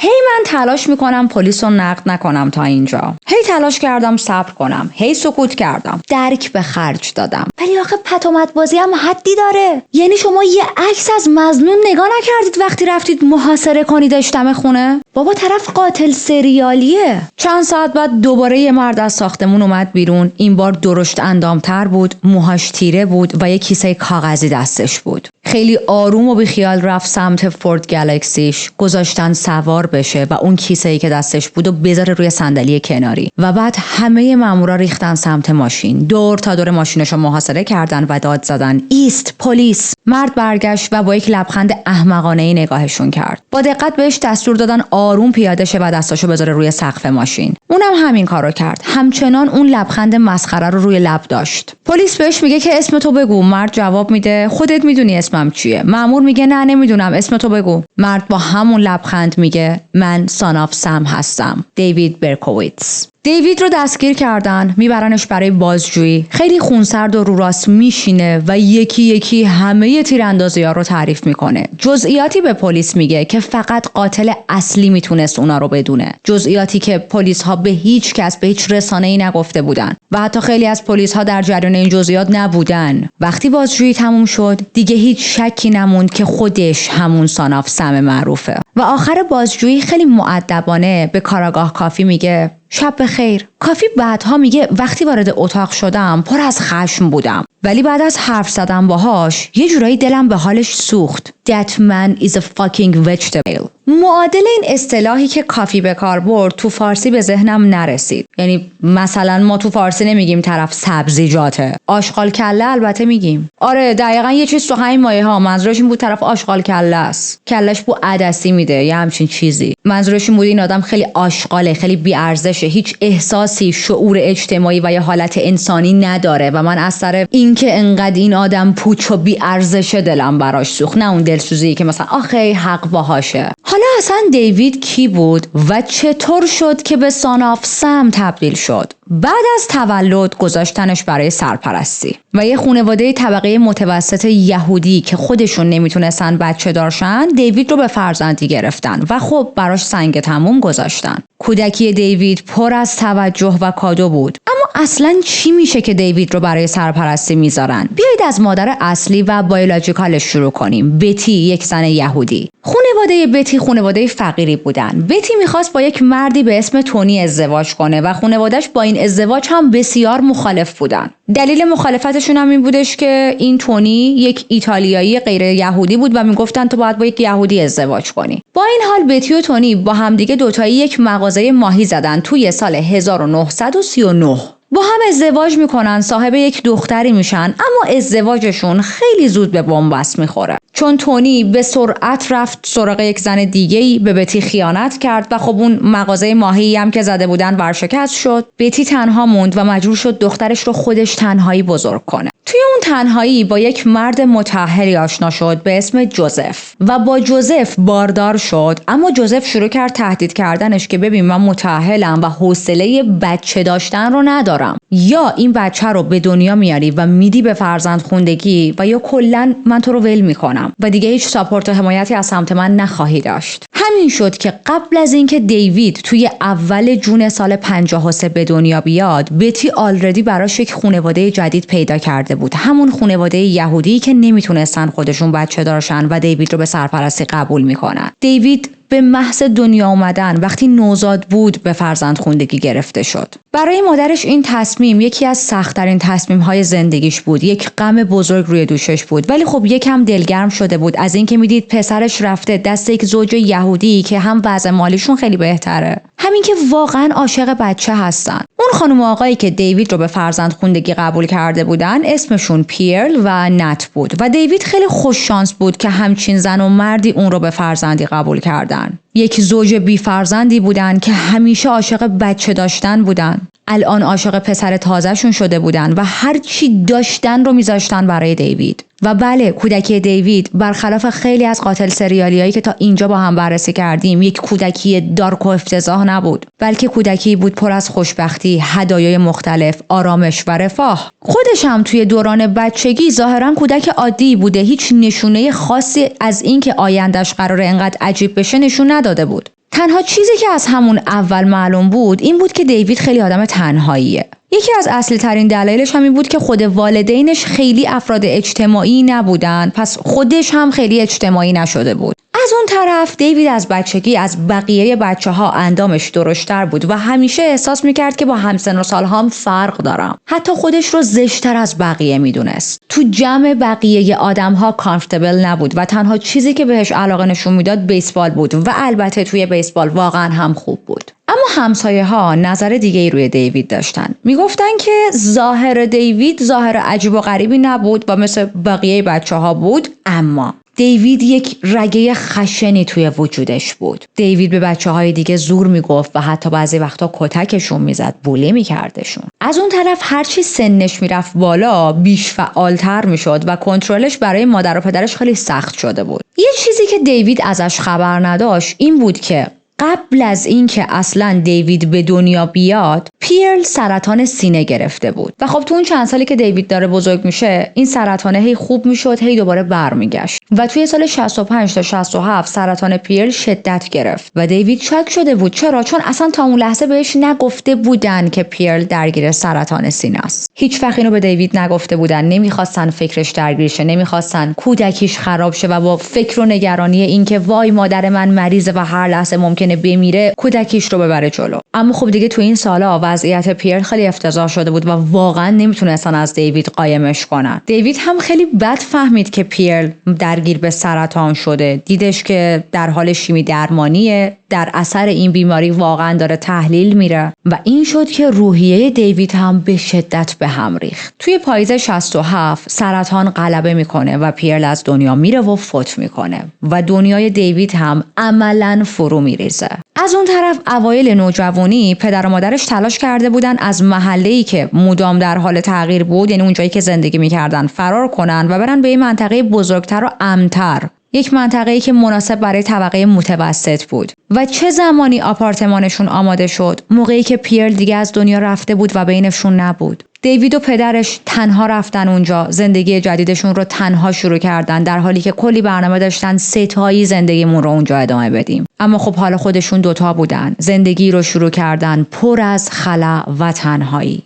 من تلاش میکنم پلیس رو نقد نکنم تا اینجا. تلاش کردم صبر کنم. سکوت کردم. درک به خرج دادم. ولی آخه پتومت بازی هم حدی داره. یعنی شما یه عکس از مظنون نگاه نکردید وقتی رفتید محاصره کنیدش دم خونه؟ بابا طرف قاتل سریالیه. چند ساعت بعد دوباره یه مرد از ساختمون اومد بیرون. این بار درشت اندامتر بود، موهاش تیره بود و یه کیسه کاغذی دستش بود. خیلی آروم و بیخیال رفت سمت فورد گالاکسیش. گذاشتن سوار بشه و اون کیسه‌ای که دستش بود و بذاره روی صندلی کناری و بعد همه مامورا ریختن سمت ماشین. دور تا دور ماشینشو محاصره کردن و داد زدن ایست پلیس. مرد برگشت و با یک لبخند احمقانه‌ای نگاهشون کرد. با دقت بهش دستور دادن آروم پیاده شه و دستاشو بذاره روی سقف ماشین. اونم همین کارو کرد. همچنان اون لبخند مسخره رو روی لب داشت. پلیس بهش میگه که اسم تو بگو. مرد جواب میده خودت میدونی اسمم چیه. مأمور میگه نه نمیدونم اسم تو بگو. مرد با همون لبخند میگه من سان آف سم هستم. دیوید برکویتس. دیوید رو دستگیر کردن، میبرنش برای بازجویی. خیلی خونسرد و رو راست میشینه و یکی یکی همه تیراندازی‌ها رو تعریف میکنه. جزئیاتی به پلیس میگه که فقط قاتل اصلی میتونست اونا رو بدونه. جزئیاتی که پلیس ها به هیچ کس به هیچ رسانه‌ای نگفته بودن و حتی خیلی از پلیس ها در جریان این جزئیات نبودن. وقتی بازجویی تموم شد، دیگه هیچ شکی نموند که خودش همون سان آف سم معروفه. و آخر بازجویی خیلی مؤدبانه به کاراگاه کافی میگه شب بخیر. کافی بعدها میگه وقتی وارد اتاق شدم پر از خشم بودم، ولی بعد از حرف زدن باهاش یه جورایی دلم به حالش سوخت. That man is a fucking vegetable. معادل این اصطلاحی که کافی به کار برد تو فارسی به ذهنم نرسید. یعنی مثلا ما تو فارسی نمیگیم طرف سبزیجاته. آشغال کله البته میگیم. آره دقیقاً یه چیز تو همین مایه ها. منظورش این بود طرف آشغال کله است. کلهش بو عدسی میده یا همچین چیزی. منظورش این بود این آدم خیلی آشغاله، خیلی بی ارزشه، هیچ احساسی، شعور اجتماعی و یا حالت انسانی نداره و من از سر اینکه انقدر این آدم پوچ و بی ارزشه دلم براش سوخت، نه اون دلسوزی که مثلا آخه حق باهاشه. حالا اصلا دیوید کی بود و چطور شد که به سان آف سم تبدیل شد؟ بعد از تولد گذاشتنش برای سرپرستی و یه خانواده طبقه متوسط یهودی که خودشون نمیتونستن بچه دارشن دیوید رو به فرزندی گرفتن و خب براش سنگ تموم گذاشتن. کودکی دیوید پر از توجه و کادو بود. اما اصلا چی میشه که دیوید رو برای سرپرستی میذارن؟ بیایید از مادر اصلی و بایولوژیکالش شروع کنیم. بتی، یک زن یهودی. خانواده بتی خانواده فقیری بودن. بتی میخواست با یک مردی به اسم تونی ازدواج کنه و خانواده‌اش با این ازدواج هم بسیار مخالف بودن. دلیل مخالفتشون هم این بودش که این تونی یک ایتالیایی غیر یهودی بود و میگفتن تو باید با یک یهودی ازدواج کنی. با این حال بتی و تونی با همدیگه دوتایی یک مغازه ماهی زدن توی سال 1939. با هم ازدواج میکنن، صاحب یک دختری میشن، اما ازدواجشون خیلی زود به بنبست میخوره. چون تونی به سرعت رفت سراغ یک زن دیگه‌ای، به بتی خیانت کرد و خب اون مغازه ماهی هم که زده بودن ورشکست شد. بتی تنها موند و مجبور شد دخترش رو خودش تنهایی بزرگ کنه. توی اون تنهایی با یک مرد متأهلی آشنا شد به اسم جوزف و با جوزف باردار شد. اما جوزف شروع کرد تهدید کردنش که ببین من متأهلم و حوصله بچه داشتن رو ندارم، یا این بچه رو به دنیا میاری و میدی به فرزندخوندگی و یا کلاً من تو رو ول میکنم و دیگه هیچ ساپورت و حمایتی از سمت من نخواهی داشت. همین شد که قبل از اینکه دیوید توی اول جون سال 53 به دنیا بیاد، بتی آلردی براش یک خانواده جدید پیدا کرده بود، همون خانواده یهودی که نمیتونستن خودشون بچه دارشن و دیوید رو به سرپرستی قبول میکنن. دیوید به محض دنیا اومدن وقتی نوزاد بود به فرزندخوندگی گرفته شد. برای مادرش این تصمیم یکی از سخت‌ترین تصمیم‌های زندگیش بود. یک غم بزرگ روی دوشش بود، ولی خب یکم دلگرم شده بود از اینکه میدید پسرش رفته دست یک زوج یهودی که هم وضع مالیشون خیلی بهتره، همین که واقعا عاشق بچه هستن. اون خانم و آقایی که دیوید رو به فرزندخوندگی قبول کرده بودن اسمشون پیرل و نت بود و دیوید خیلی خوش شانس بود که همچین زن و مردی اون رو به فرزندی قبول کردن. یک زوج بی فرزندی بودن که همیشه عاشق بچه داشتن بودن. الان عاشق پسر تازه‌شون شده بودن و هر چی داشتن رو میذاشتن برای دیوید. و بله، کودکی دیوید برخلاف خیلی از قاتل سریالیایی که تا اینجا با هم بررسی کردیم یک کودکی دارک و افتضاح نبود، بلکه کودکی بود پر از خوشبختی، هدایای مختلف، آرامش و رفاه. خودش هم توی دوران بچگی ظاهراً کودک عادی بوده، هیچ نشونه خاصی از اینکه آینده‌اش قراره انقدر عجیب بشه نشون نداده بود. تنها چیزی که از همون اول معلوم بود این بود که دیوید خیلی آدم تنهاییه. یکی از اصلی ترین دلایلش همین بود که خود والدینش خیلی افراد اجتماعی نبودن، پس خودش هم خیلی اجتماعی نشده بود. از اون طرف دیوید از بچگی از بقیه بچه‌ها اندامش درشتر بود و همیشه احساس میکرد که با همسن و سالهام فرق دارم. حتی خودش رو زشت‌تر از بقیه میدونست. تو جمع بقیه آدم‌ها کامفتبل نبود و تنها چیزی که بهش علاقه نشون میداد بیسبال بود و البته توی بیسبال واقعا هم خوب بود. اما همسایه‌ها نظر دیگه‌ای روی دیوید داشتن. میگفتن که ظاهر دیوید ظاهر عجیب و غریبی نبود و مثل بقیه بچه‌ها بود، اما دیوید یک رگه خشنی توی وجودش بود. دیوید به بچه‌های دیگه زور میگفت و حتی بعضی وقتا کتکشون میزد، بوله میکردشون. از اون طرف هرچی سنش میرفت بالا بیش فعالتر میشد و کنترلش برای مادر و پدرش خیلی سخت شده بود. یه چیزی که دیوید ازش خبر نداشت این بود که قبل از اینکه اصلا دیوید به دنیا بیاد، پیرل سرطان سینه گرفته بود و خب تو اون چند سالی که دیوید داره بزرگ میشه این سرطانه هی خوب میشد، هی دوباره برمیگشت و توی سال 65 تا 67 سرطان پیرل شدت گرفت و دیوید شاک شده بود. چرا؟ چون اصلا تا اون لحظه بهش نگفته بودن که پیرل درگیر سرطان سینه است. هیچ وقت اینو به دیوید نگفته بودن، نمیخواستن فکرش درگیر شه، نمیخواستن کودکیش خراب شه و با فکر و نگرانی اینکه وای مادر من مریضه و هر لحظه ممکنه بمیره کودکیش رو ببره جلو. اما خب دیگه تو این سالا وضعیت پیرل خیلی افتضاح شده بود و واقعا نمیتونستن از دیوید قایمش کنن. دیوید هم خیلی بد فهمید که پیرل درگیر به سرطان شده. دیدش که در حال شیمی درمانیه، در اثر این بیماری واقعا داره تحلیل میره و این شد که روحیه دیوید هم به شدت به هم ریخت. توی پاییز 67 سرطان غلبه میکنه و پیرل از دنیا میره و فوت میکنه و دنیای دیوید هم عملاً فرو میریزه. از اون طرف اوایل نوجوانی پدر و مادرش تلاش کرده بودن از محله‌ای که مدام در حال تغییر بود، یعنی اونجایی که زندگی میکردن، فرار کنن و برن به این منطقه بزرگتر و امن‌تر، یک منطقه‌ای که مناسب برای طبقه متوسط بود. و چه زمانی آپارتمانشون آماده شد؟ موقعی که پیرل دیگه از دنیا رفته بود و بینشون نبود. دیوید و پدرش تنها رفتن اونجا، زندگی جدیدشون رو تنها شروع کردن، در حالی که کلی برنامه داشتن ستایی زندگیمون رو اونجا ادامه بدیم. اما خب حالا خودشون دوتا بودن، زندگی رو شروع کردن پر از خلأ و تنهایی.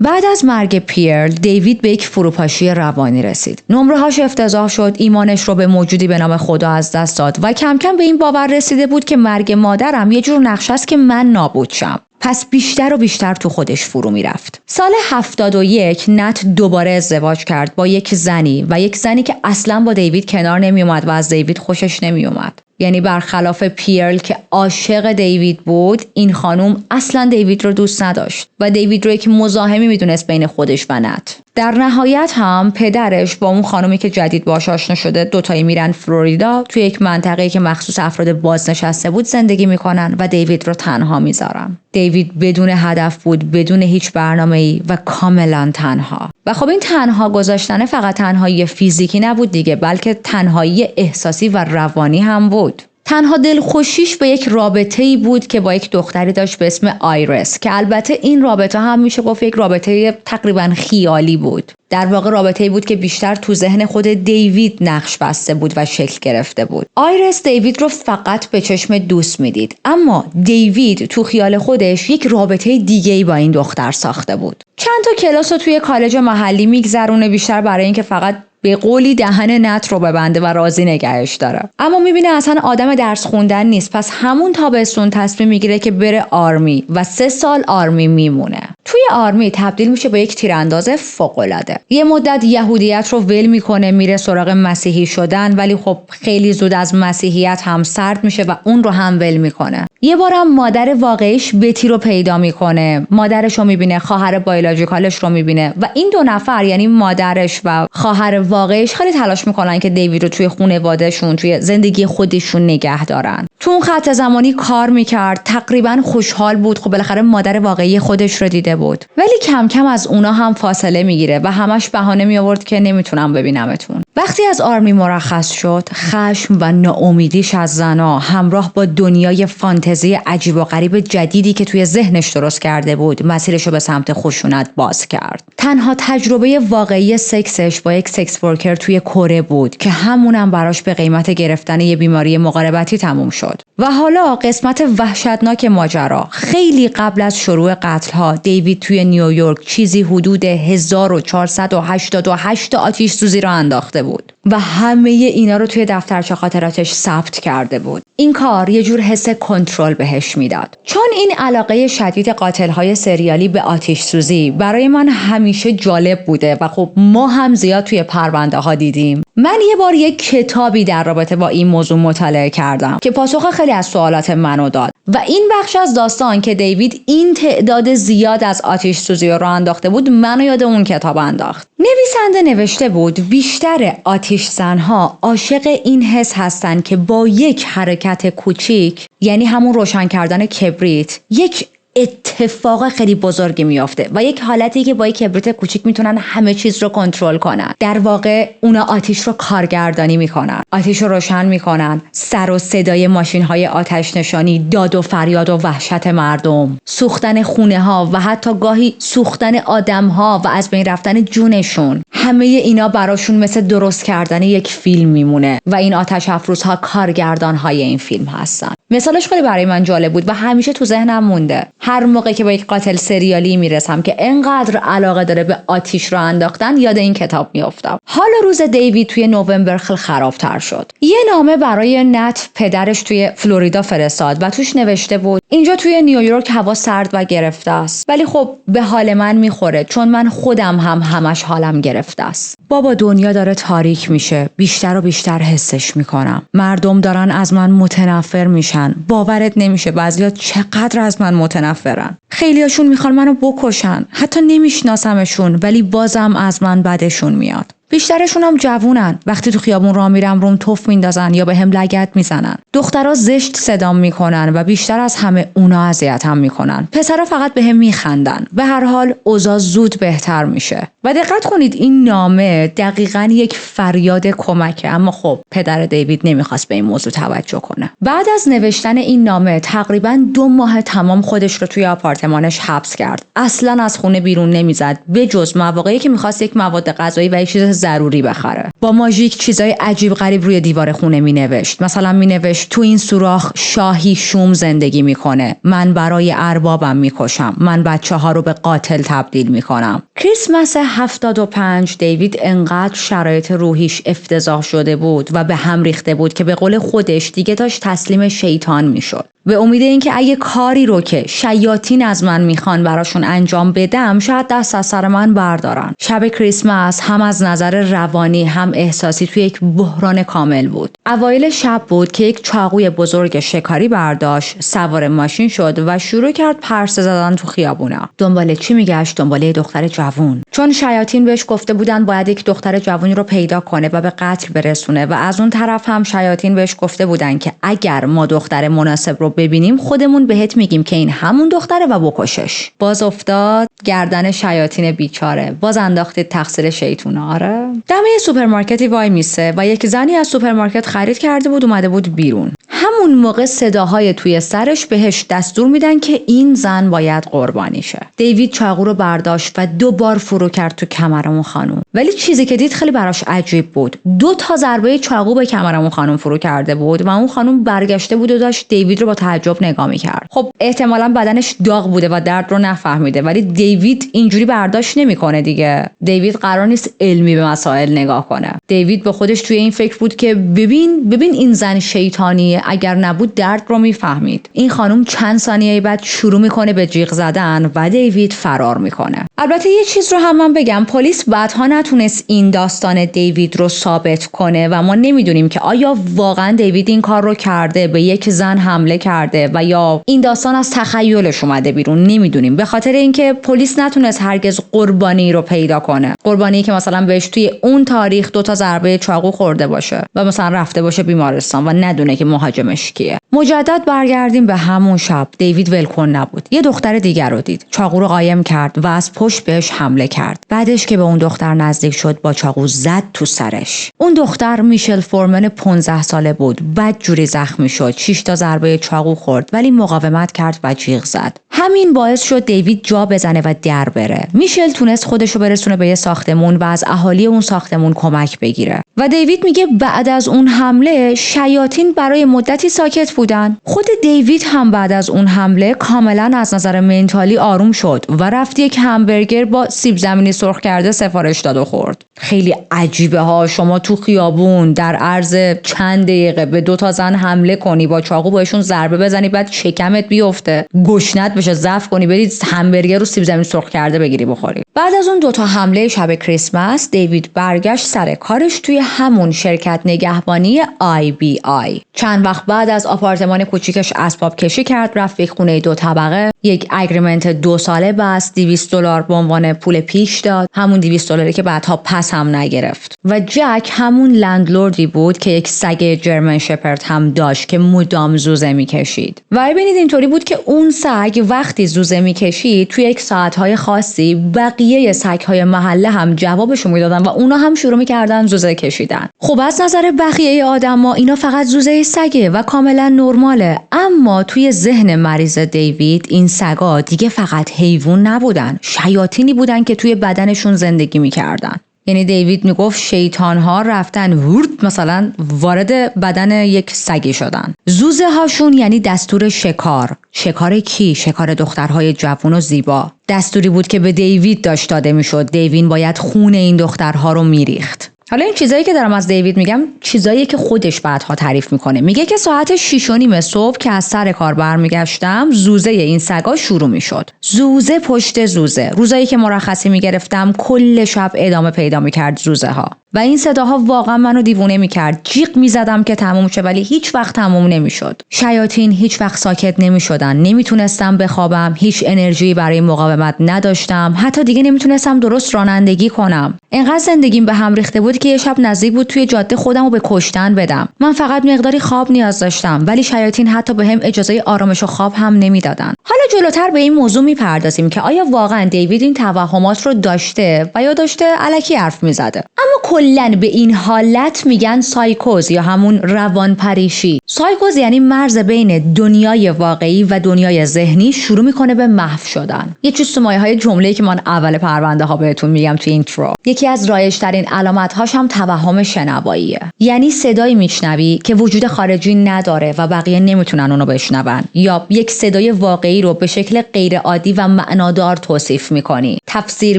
بعد از مرگ پیرل، دیوید به یک فروپاشی روانی رسید. نمره‌هاش افتضاح شد، ایمانش رو به موجودی به نام خدا از دست داد و کم کم به این باور رسیده بود که مرگ مادرم یه جور نقشه است که من نابود شم. پس بیشتر و بیشتر تو خودش فرو میرفت. سال 71 نت دوباره ازدواج کرد با یک زنی و یک زنی که اصلا با دیوید کنار نمی اومد و از دیوید خوشش نمی اومد. یعنی برخلاف پیرل که عاشق دیوید بود، این خانوم اصلا دیوید رو دوست نداشت و دیوید رو یک مزاحمی میدونست بین خودش و نت. در نهایت هم پدرش با اون خانومی که جدید باهاش آشنا شده دوتایی میرن فلوریدا، توی یک منطقه‌ای که مخصوص افراد بازنشسته بود زندگی میکنن و دیوید رو تنها میذارن. دیوید بدون هدف بود، بدون هیچ برنامه‌ای و کاملا تنها. و خب این تنها گذاشتن فقط تنهایی فیزیکی نبود دیگه، بلکه تنهایی احساسی و روانی هم بود. تنها دلخوشیش به یک رابطه‌ای بود که با یک دختری داشت به اسم آیرس، که البته این رابطه هم میشه گفت یک رابطه تقریبا خیالی بود. در واقع رابطه‌ای بود که بیشتر تو ذهن خود دیوید نقش بسته بود و شکل گرفته بود. آیرس دیوید رو فقط به چشم دوست میدید، اما دیوید تو خیال خودش یک رابطه دیگه‌ای با این دختر ساخته بود. چند تا کلاس رو توی کالج محلی میگذرونه، بیشتر برای اینکه فقط به قولی دهن نت رو ببنده و راضی نگهش داره. اما میبینه اصلا آدم درس خوندن نیست، پس همون تابستون تصمیم میگیره که بره آرمی و 3 سال آرمی میمونه. توی آرمی تبدیل میشه به یک تیرانداز فوق‌العاده. یه مدت یهودیت رو ول میکنه، میره سراغ مسیحی شدن، ولی خب خیلی زود از مسیحیت هم سرد میشه و اون رو هم ول میکنه. یه بارم مادر واقعیش بتی رو پیدا میکنه، مادرش رو میبینه، خواهر بایولوژیکالش رو میبینه و این 2 نفر یعنی مادرش و خواهر واقعیش خیلی تلاش میکنن که دیوید رو توی خانواده‌شون، توی زندگی خودشون نگه دارن. تو اون خط زمانی کار میکرد، تقریبا خوشحال بود، خب بالاخره مادر واقعی خودش رو دیده بود. ولی کم کم از اونا هم فاصله میگیره و همش بهانه می آورد که نمیتونم ببینمتون. وقتی از آرمی مرخص شد، خشم و ناامیدیش از زنا همراه با دنیای فانتزی عجیب و غریب جدیدی که توی ذهنش درست کرده بود، مسیرش رو به سمت خشونت باز کرد. تنها تجربه واقعی سکسش با یک سکس ورکر توی کره بود که همونم براش به قیمت گرفتن یه بیماری مقاربتی تموم شد. و حالا قسمت وحشتناک ماجرا، خیلی قبل از شروع قتل‌ها دیوید توی نیویورک چیزی حدود 1488 آتش سوزی را انداخته بود و همه اینا رو توی دفترچه خاطراتش ثبت کرده بود. این کار یه جور حس کنترل بهش میداد. چون این علاقه شدید قاتل‌های سریالی به آتش سوزی برای من همیشه جالب بوده و خب ما هم زیاد توی پرونده ها دیدیم، من یه بار یک کتابی در رابطه با این موضوع مطالعه کردم که پاسخ خیلی از سوالات منو داد و این بخش از داستان که دیوید این تعداد زیاد از آتش سوزی رو انداخته بود منو یاد اون کتاب انداخت. نویسنده نوشته بود بیشتر آتش زنها عاشق این حس هستن که با یک حرکت کوچیک، یعنی همون روشن کردن کبریت، یک اتفاق خیلی بزرگی میافته و یک حالتی که با یک کبریت کوچیک میتونن همه چیز رو کنترل کنن. در واقع اونا آتش رو کارگردانی میکنن، آتش رو روشن میکنن، سر و صدای ماشین های آتش نشانی، داد و فریاد و وحشت مردم، سوختن خونه ها و حتی گاهی سوختن آدم ها و از بین رفتن جونشون، همه اینا براشون مثل درست کردن یک فیلم میمونه و این آتش افروزها کارگردان های این فیلم هستن. مثالش خیلی برای من جالب بود و همیشه تو ذهنم مونده. هر موقع که با یک قاتل سریالی میرسم که انقدر علاقه داره به آتش رو انداختن، یاد این کتاب میافتم. حالا روز دیوید توی نوامبر خیلی خرابتر شد. یه نامه برای نت پدرش توی فلوریدا فرستاد و توش نوشته بود اینجا توی نیویورک هوا سرد و گرفته است، ولی خب به حال من میخوره چون من خودم همش حالم گرفته است. بابا دنیا داره تاریک میشه، بیشتر و بیشتر حسش میکنم. مردم دارن از من متنفر میشن. باورت نمیشه بعضیا چقدر از من متنفرن. خیلیاشون میخوان منو بکشن. حتی نمیشناسمشون ولی بازم از من بدشون میاد. بیشترشون هم جوونن. وقتی تو خیابون راه میرم روم تف میندازن یا به هم لگد میزنن. دخترها زشت صدام میکنن و بیشتر از همه اونا اذیتم میکنن. پسرها فقط به هم میخندن. به هر حال اوضاع زود بهتر میشه. و دقت کنید این نامه دقیقاً یک فریاد کمکه، اما خب پدر دیوید نمیخواست به این موضوع توجه کنه. بعد از نوشتن این نامه تقریباً 2 ماه تمام خودش رو توی آپارتمانش حبس کرد. اصلاً از خونه بیرون نمیزد به جز مواقعی که میخواست یک مواد غذایی و یک چیز ضروری بخره. با ماژیک چیزای عجیب غریب روی دیوار خونه مینوشت. مثلا مینوشت تو این سوراخ شاهی شوم زندگی میکنه. من برای اربابم میکشم. من بچه‌ها رو به قاتل تبدیل میکنم. کریسمس 75 دیوید انقدر شرایط روحیش افتضاح شده بود و به هم ریخته بود که به قول خودش دیگه داشت تسلیم شیطان میشد. به امید اینکه اگه کاری رو که شیاطین از من میخوان براشون انجام بدم شاید دست از سر من بردارن. شب کریسمس هم از نظر روانی هم احساسی توی یک بحران کامل بود. اوایل شب بود که یک چاقوی بزرگ شکاری برداشت، سوار ماشین شد و شروع کرد پرسه زدن تو خیابونا. دنبال چی میگشت؟ دنبال دختر جوون. چون شیاطین بهش گفته بودن باید یک دختر جوونی رو پیدا کنه و به قتل برسونه و از اون طرف هم شیاطین بهش گفته بودن که اگر ما دختر مناسب رو ببینیم خودمون بهت میگیم که این همون دختره و بکشش. باز افتاد گردن شیاطین بیچاره. باز انداختید تقصیر شیطونا. آره. دم یه سوپرمارکتی وای میسه و یک زنی از سوپرمارکت خرید کرده بود، اومده بود بیرون. همون موقع صداهای توی سرش بهش دستور میدن که این زن باید قربانی شه. دیوید چاقو رو برداشت و 2 بار فرو کرد تو کمر اون خانم. ولی چیزی که دید خیلی براش عجیب بود. 2 تا ضربه چاقو به کمر اون خانم فرو کرده بود و اون خانم برگشته بود و داشت دیوید رو با تعجب نگاه میکرد. خب احتمالاً بدنش داغ بوده و درد رو نفهمیده، ولی دیوید اینجوری برداشت نمیکنه دیگه. دیوید قرار نیست علمی به مسائل نگاه کنه. دیوید به خودش توی این فکر بود که ببین این زن شیطانیه، اگر نبود درد رو میفهمید. این خانم چند ثانیه بعد شروع میکنه به جیغ زدن و دیوید فرار میکنه. البته یه چیز رو هم من بگم، پلیس بعدها نتونست این داستان دیوید رو ثابت کنه و ما نمیدونیم که آیا واقعا دیوید این کار رو کرده، به یک زن حمله کرده و یا این داستان از تخیلش اومده بیرون. نمیدونیم، به خاطر اینکه پلیس نتونست هرگز قربانی رو پیدا کنه. قربانی که مثلا بهش توی اون تاریخ 2 تا ضربه چاقو خورده باشه و مثلا رفته باشه بیمارستان و ندونه که مهاجمش کیه. مجدد برگردیم به همون شب. دیوید ولکن نبود. یه دختر دیگر رو دید. چاقو رو قایم کرد و از پشت بهش حمله کرد. بعدش که به اون دختر نزدیک شد با چاقو زد تو سرش. اون دختر میشل فورمن 15 ساله بود. بدجوری زخمی شد. 6 تا ضربه چاقو خورد ولی مقاومت کرد و جیغ زد. همین باعث شد دیوید جا بزنه و در بره. میشل تونست خودش رو برسونه به یه ساختمون و از اهالی اون ساختمون کمک بگیره. و دیوید میگه بعد از اون حمله شیاطین برای مدتی ساکت بودن. خود دیوید هم بعد از اون حمله کاملا از نظر منتالی آروم شد و رفت یک همبرگر با سیب زمینی سرخ کرده سفارش داد و خورد. خیلی عجیبه ها، شما تو خیابون در عرض چند دقیقه به 2 تا زن حمله کنی، با چاقو بهشون ضربه بزنی، بعد شکمت بیفته، گشنت بشه، ضعف کنی، برید همبرگر رو سیب زمینی سرخ کرده بگیری بخوری. بعد از اون 2 تا حمله شب کریسمس دیوید برگشت سر کارش توی همون شرکت نگهبانی IBI. چند وقت بعد از آپارتمان کوچیکش اسباب کشی کرد، رفت یک خونه 2 طبقه، یک اگریمنت 2 ساله بست، $200 به عنوان پول پیش داد، همون $200 که بعدها پس هم نگرفت. و جک همون لندلوردی بود که یک سگ جرمن شپرد هم داشت که مدام زوزه میکشید. و ببینید اینطوری بود که اون سگ وقتی زوزه میکشید توی یک ساعتهای خاصی بقیه سگ‌های محله هم جوابشو میدادن و اونا هم شروع میکردن زوزه کشیدن. خب از نظر بقیه آدما اینا فقط زوزه سگه و کاملا نرماله، اما توی ذهن مریض دیوید این سگا دیگه فقط حیوان نبودن، شیاطینی بودن که توی بدنشون زندگی میکردن. یعنی دیوید میگفت شیطان‌ها رفتن مثلا وارد بدن یک سگی شدن. زوزه هاشون یعنی دستور شکار. شکار کی؟ شکار دخترهای جوان و زیبا. دستوری بود که به دیوید داشت داده میشد. دیوید باید خون این دخترها رو میریخت. حالا این چیزایی که دارم از دیوید میگم چیزایی که خودش بعدها تعریف میکنه. میگه که ساعت 6:30 صبح که از سر کار برمیگشتم زوزه این سگا شروع میشد. زوزه پشت زوزه. روزایی که مرخصی میگرفتم کل شب ادامه پیدا میکرد زوزه ها. و این صداها واقعا منو دیوونه میکرد. جیغ میزدم که تموم شه ولی هیچ وقت تموم نمیشد. شیاطین هیچ وقت ساکت نمیشدن. نمیتونستم بخوابم، هیچ انرژی برای مقاومت نداشتم، حتی دیگه نمیتونستم درست رانندگی کنم. انقدر زندگیم به هم ریخته بود که یه شب نزدیک بود توی جاده خودمو به کشتن بدم. من فقط مقداری خواب نیاز داشتم ولی شیاطین حتی بهم اجازه آرامش و خواب هم نمیدادن. حالا جلوتر به این موضوع میپردازیم که آیا واقعا دیوید این توهمات رو داشته و یا داشته الکی حرف میزده. اما کلاً به این حالت میگن سایکوز یا همون روانپریشی. سایکوز یعنی مرز بین دنیای واقعی و دنیای ذهنی شروع میکنه به محو شدن. یه چیز تو مایه‌های جمله‌ای که من اول پرونده ها بهتون میگم تو اینترو. یکی از رایج‌ترین علامت‌هاش هم توهم شنواییه. یعنی صدایی میشنوی که وجود خارجی نداره و بقیه نمیتونن اونو بشنون، یا یک صدای واقعی رو به شکل غیر عادی و معنادار توصیف میکنی، تفسیر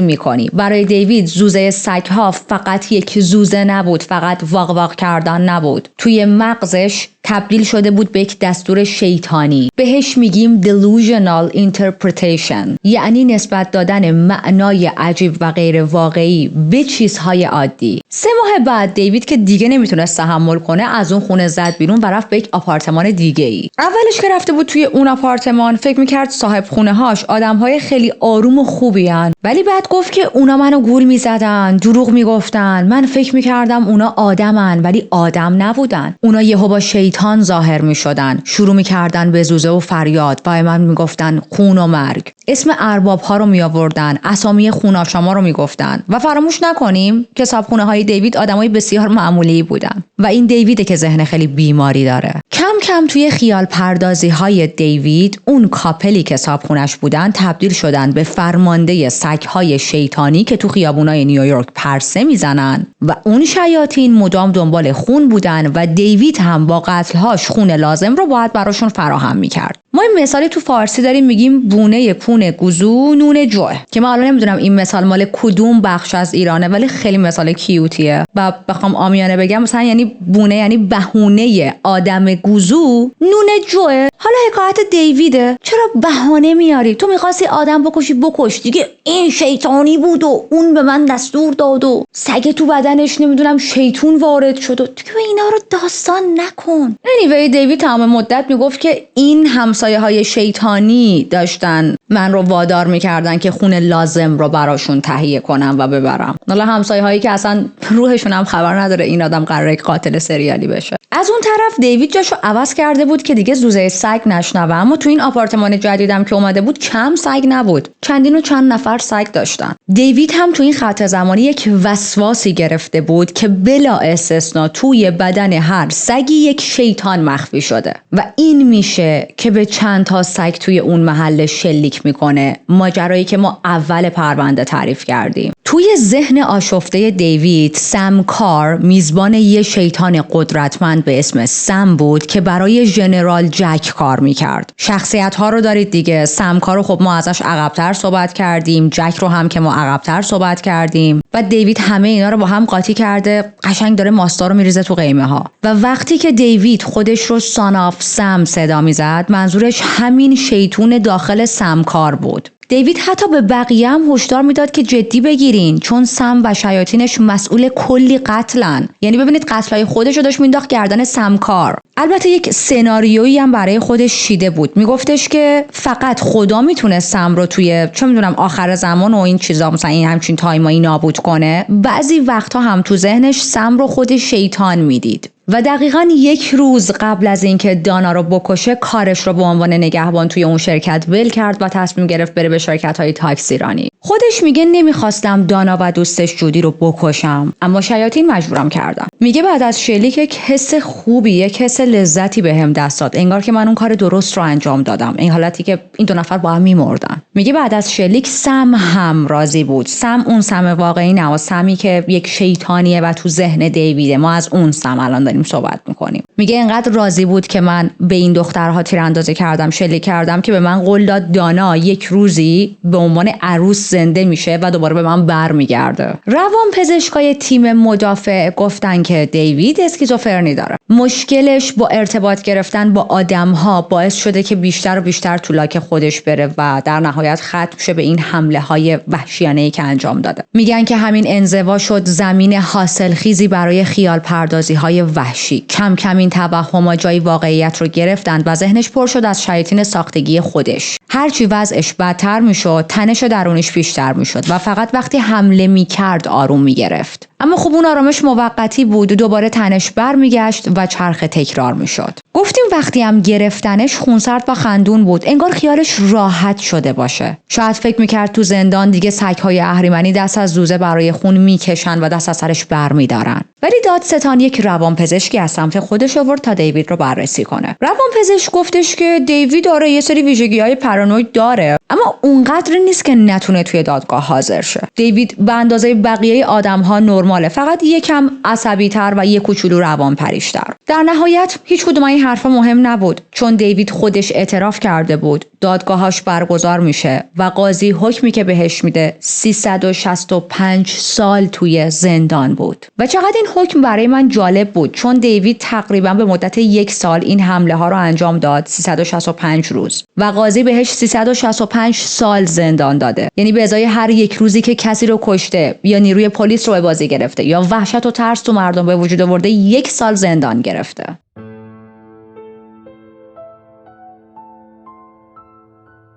میکنی. برای دیوید زوزه سگ‌ها فقط یک زوزه نبود، فقط واق واق کردن نبود. توی مغزش تبدیل شده بود به یک دستور شیطانی. بهش میگیم delusional interpretation، یعنی نسبت دادن معنای عجیب و غیر واقعی به چیزهای عادی. 3 ماه بعد دیوید که دیگه نمیتونست تحمل کنه از اون خونه زد بیرون و رفت به یک آپارتمان دیگه ای. اولش که رفته بود توی اون آپارتمان فکر میکرد صاحب خونه هاش آدمهای خیلی آروم و خوبی هن. ولی بعد گفت که اونا منو گول میزدن، دروغ میگفتن، من فکر میکردم اونا آدمن ولی آدم نبودن. اونا یهو با شیطان ظاهر میشدن، شروع میکردن به زوزه و فریاد و من میگفتن خون و مرگ. اسم ارباب ها رو میآوردن، اسامی خوناشاما رو میگفتن و فراموش نکنیم که صاحبخونه های دیوید آدمای بسیار معمولی بودن و این دیویده که ذهن خیلی بیماری داره. کم کم توی خیال پردازی های دیوید اون کاپلی که صاحبخونش بودن تبدیل شدن به فرمانده سگ‌های شیطانی که تو خیابونای نیویورک پرسه میزنن و اون شیاطین مدام دنبال خون بودن و دیوید هم با قتل‌هاش خون لازم رو باید براشون فراهم میکرد. ما این مثالی تو فارسی داریم میگیم بونه کون گوزو نون جوه، که من الان نمیدونم این مثال مال کدوم بخش از ایرانه ولی خیلی مثال کیوتیه و بخوام عامیانه بگم مثلا یعنی بونه یعنی بهونه آدم گوزو نون جوه. حالا حکایت دیویده، چرا بهانه میاری؟ تو میخواستی آدم بکشی بکش دیگه، این شیطانی بود و اون به من دستور داد و سگ تو بدنش نمیدونم شیطون وارد شد و دیگه اینا رو داستان نکن. anyway دیوید تمام مدت میگفت که این همسایه های شیطانی داشتن من رو وادار میکردن که خون لازم رو براشون تهیه کنم و ببرم. حالا همسایه هایی که اصلا روحشون هم خبر نداره این آدم قراره قاتل سریالی بشه. از اون طرف دیوید جاشو عوض کرده بود که دیگه زوزه سگ نشنوه، اما تو این آپارتمان جدیدم که اومده بود کم سگ نبود، چندین و چند نفر سگ داشتن. دیوید هم تو این خط زمانی یک وسواسی گرفته بود که بلا استثنا توی بدن هر سگی یک شیطان مخفی شده و این میشه که به چند تا سگ توی اون محل شلیک میکنه، ماجرایی که ما اول پرونده تعریف کردیم. توی ذهن آشفته دیوید سم کار میزبان یه شیطان قدرتمند به اسم سم بود که برای ژنرال جک کار میکرد. شخصیت ها رو دارید دیگه، سم کار رو خب ما ازش عقب‌تر صحبت کردیم، جک رو هم که ما عقب‌تر صحبت کردیم و دیوید همه اینا رو با هم قاطی کرده، قشنگ داره ماستا رو میریزه تو قیمه ها. و وقتی که دیوید خودش رو سان آف سم صدا میزد منظورش همین شیطون داخل سم کار بود. دیوید حتی به بقیه هم هشدار میداد که جدی بگیرین، چون سم و شیاطینش مسئول کلی قتلن. یعنی ببینید قتلای خودش رو داشت مینداخت گردن سمکار. البته یک سناریویی هم برای خودش چیده بود، میگفتش که فقط خدا میتونه سم رو توی چه میدونم آخر زمان و این چیزا مثلا این همچین تایمایی نابود کنه. بعضی وقتا هم تو ذهنش سم رو خود شیطان میدید. و دقیقاً 1 روز قبل از اینکه دانا رو بکشه کارش رو به عنوان نگهبان توی اون شرکت ول کرد و تصمیم گرفت بره به شرکت‌های تاکسی رانی. خودش میگه نمیخواستم دانا و دوستش جودی رو بکشم، اما شیاطین مجبورم کردم. میگه بعد از شلیک یک حس خوبی، یک حس لذتی بهم دست داد، انگار که من اون کار درست رو انجام دادم، این حالتی که این 2 نفر با هم میمردن. میگه بعد از شلیک سم هم راضی بود. سم اون سم واقعی نه، سمی که یک شیطانیه و تو ذهن دیویده. ما از اون سم الان داریم صحبت میکنیم. میگه اینقدر راضی بود که من به این دخترها تیراندازی کردم، شلیک کردم که به من قول داد دانا یک روزی به عنوان عروس زنده میشه و دوباره به من برمیگرده. روان پزشکای تیم مدافع گفتن که دیوید اسکیزوفرنی داره. مشکلش با ارتباط گرفتن با آدم‌ها باعث شده که بیشتر و بیشتر تو لاک خودش بره و در نهایت ختم شه به این حمله‌های وحشیانه‌ای که انجام داده. میگن که همین انزوا شد زمین حاصلخیزی برای خیال پردازی‌های وحشی. کم کم این توهم‌ها جای واقعیت رو گرفتند و ذهنش پر شد از شیاطین ساختگی خودش. هرچی وضعش بدتر میشد، تنش درونیش بیشتر میشد و فقط وقتی حمله میکرد آروم میگرفت. اما خب اون آرامش موقتی بود، دوباره تنش برمیگشت و چرخ تکرار میشد. گفتیم وقتی هم گرفتنش خونسرد و خندون بود، انگار خیالش راحت شده باشه. شاید فکر میکرد تو زندان دیگه سگ‌های اهریمنی دست از زوزه برای خون میکشن و دست از سرش برمیدارن. ولی دادستان یک روانپزشکی از سمت خودش آورد تا دیوید رو بررسی کنه. روانپزشک گفتش که دیوید داره یه سری ویژگی‌های پارانوید داره، اما اونقدر نیست که نتونه توی دادگاه حاضر شه. دیوید به اندازه بقیه آدم‌ها نرماله، فقط یکم عصبی‌تر و یک کوچولو روانپریش‌تر. در نهایت هیچ کدوم این حرفا مهم نبود، چون دیوید خودش اعتراف کرده بود. دادگاهاش برگزار میشه و قاضی حکمی که بهش میده 365 سال توی زندان بود. و چقدر این حکم برای من جالب بود، چون دیوید تقریبا به مدت 1 سال این حمله ها رو انجام داد، 365 روز، و قاضی بهش 365 سال زندان داده. یعنی به ازای هر 1 روزی که کسی رو کشته یا نیروی پلیس رو به بازی گرفته یا وحشت و ترس تو مردم به وجود آورده، 1 سال زندان گرفته.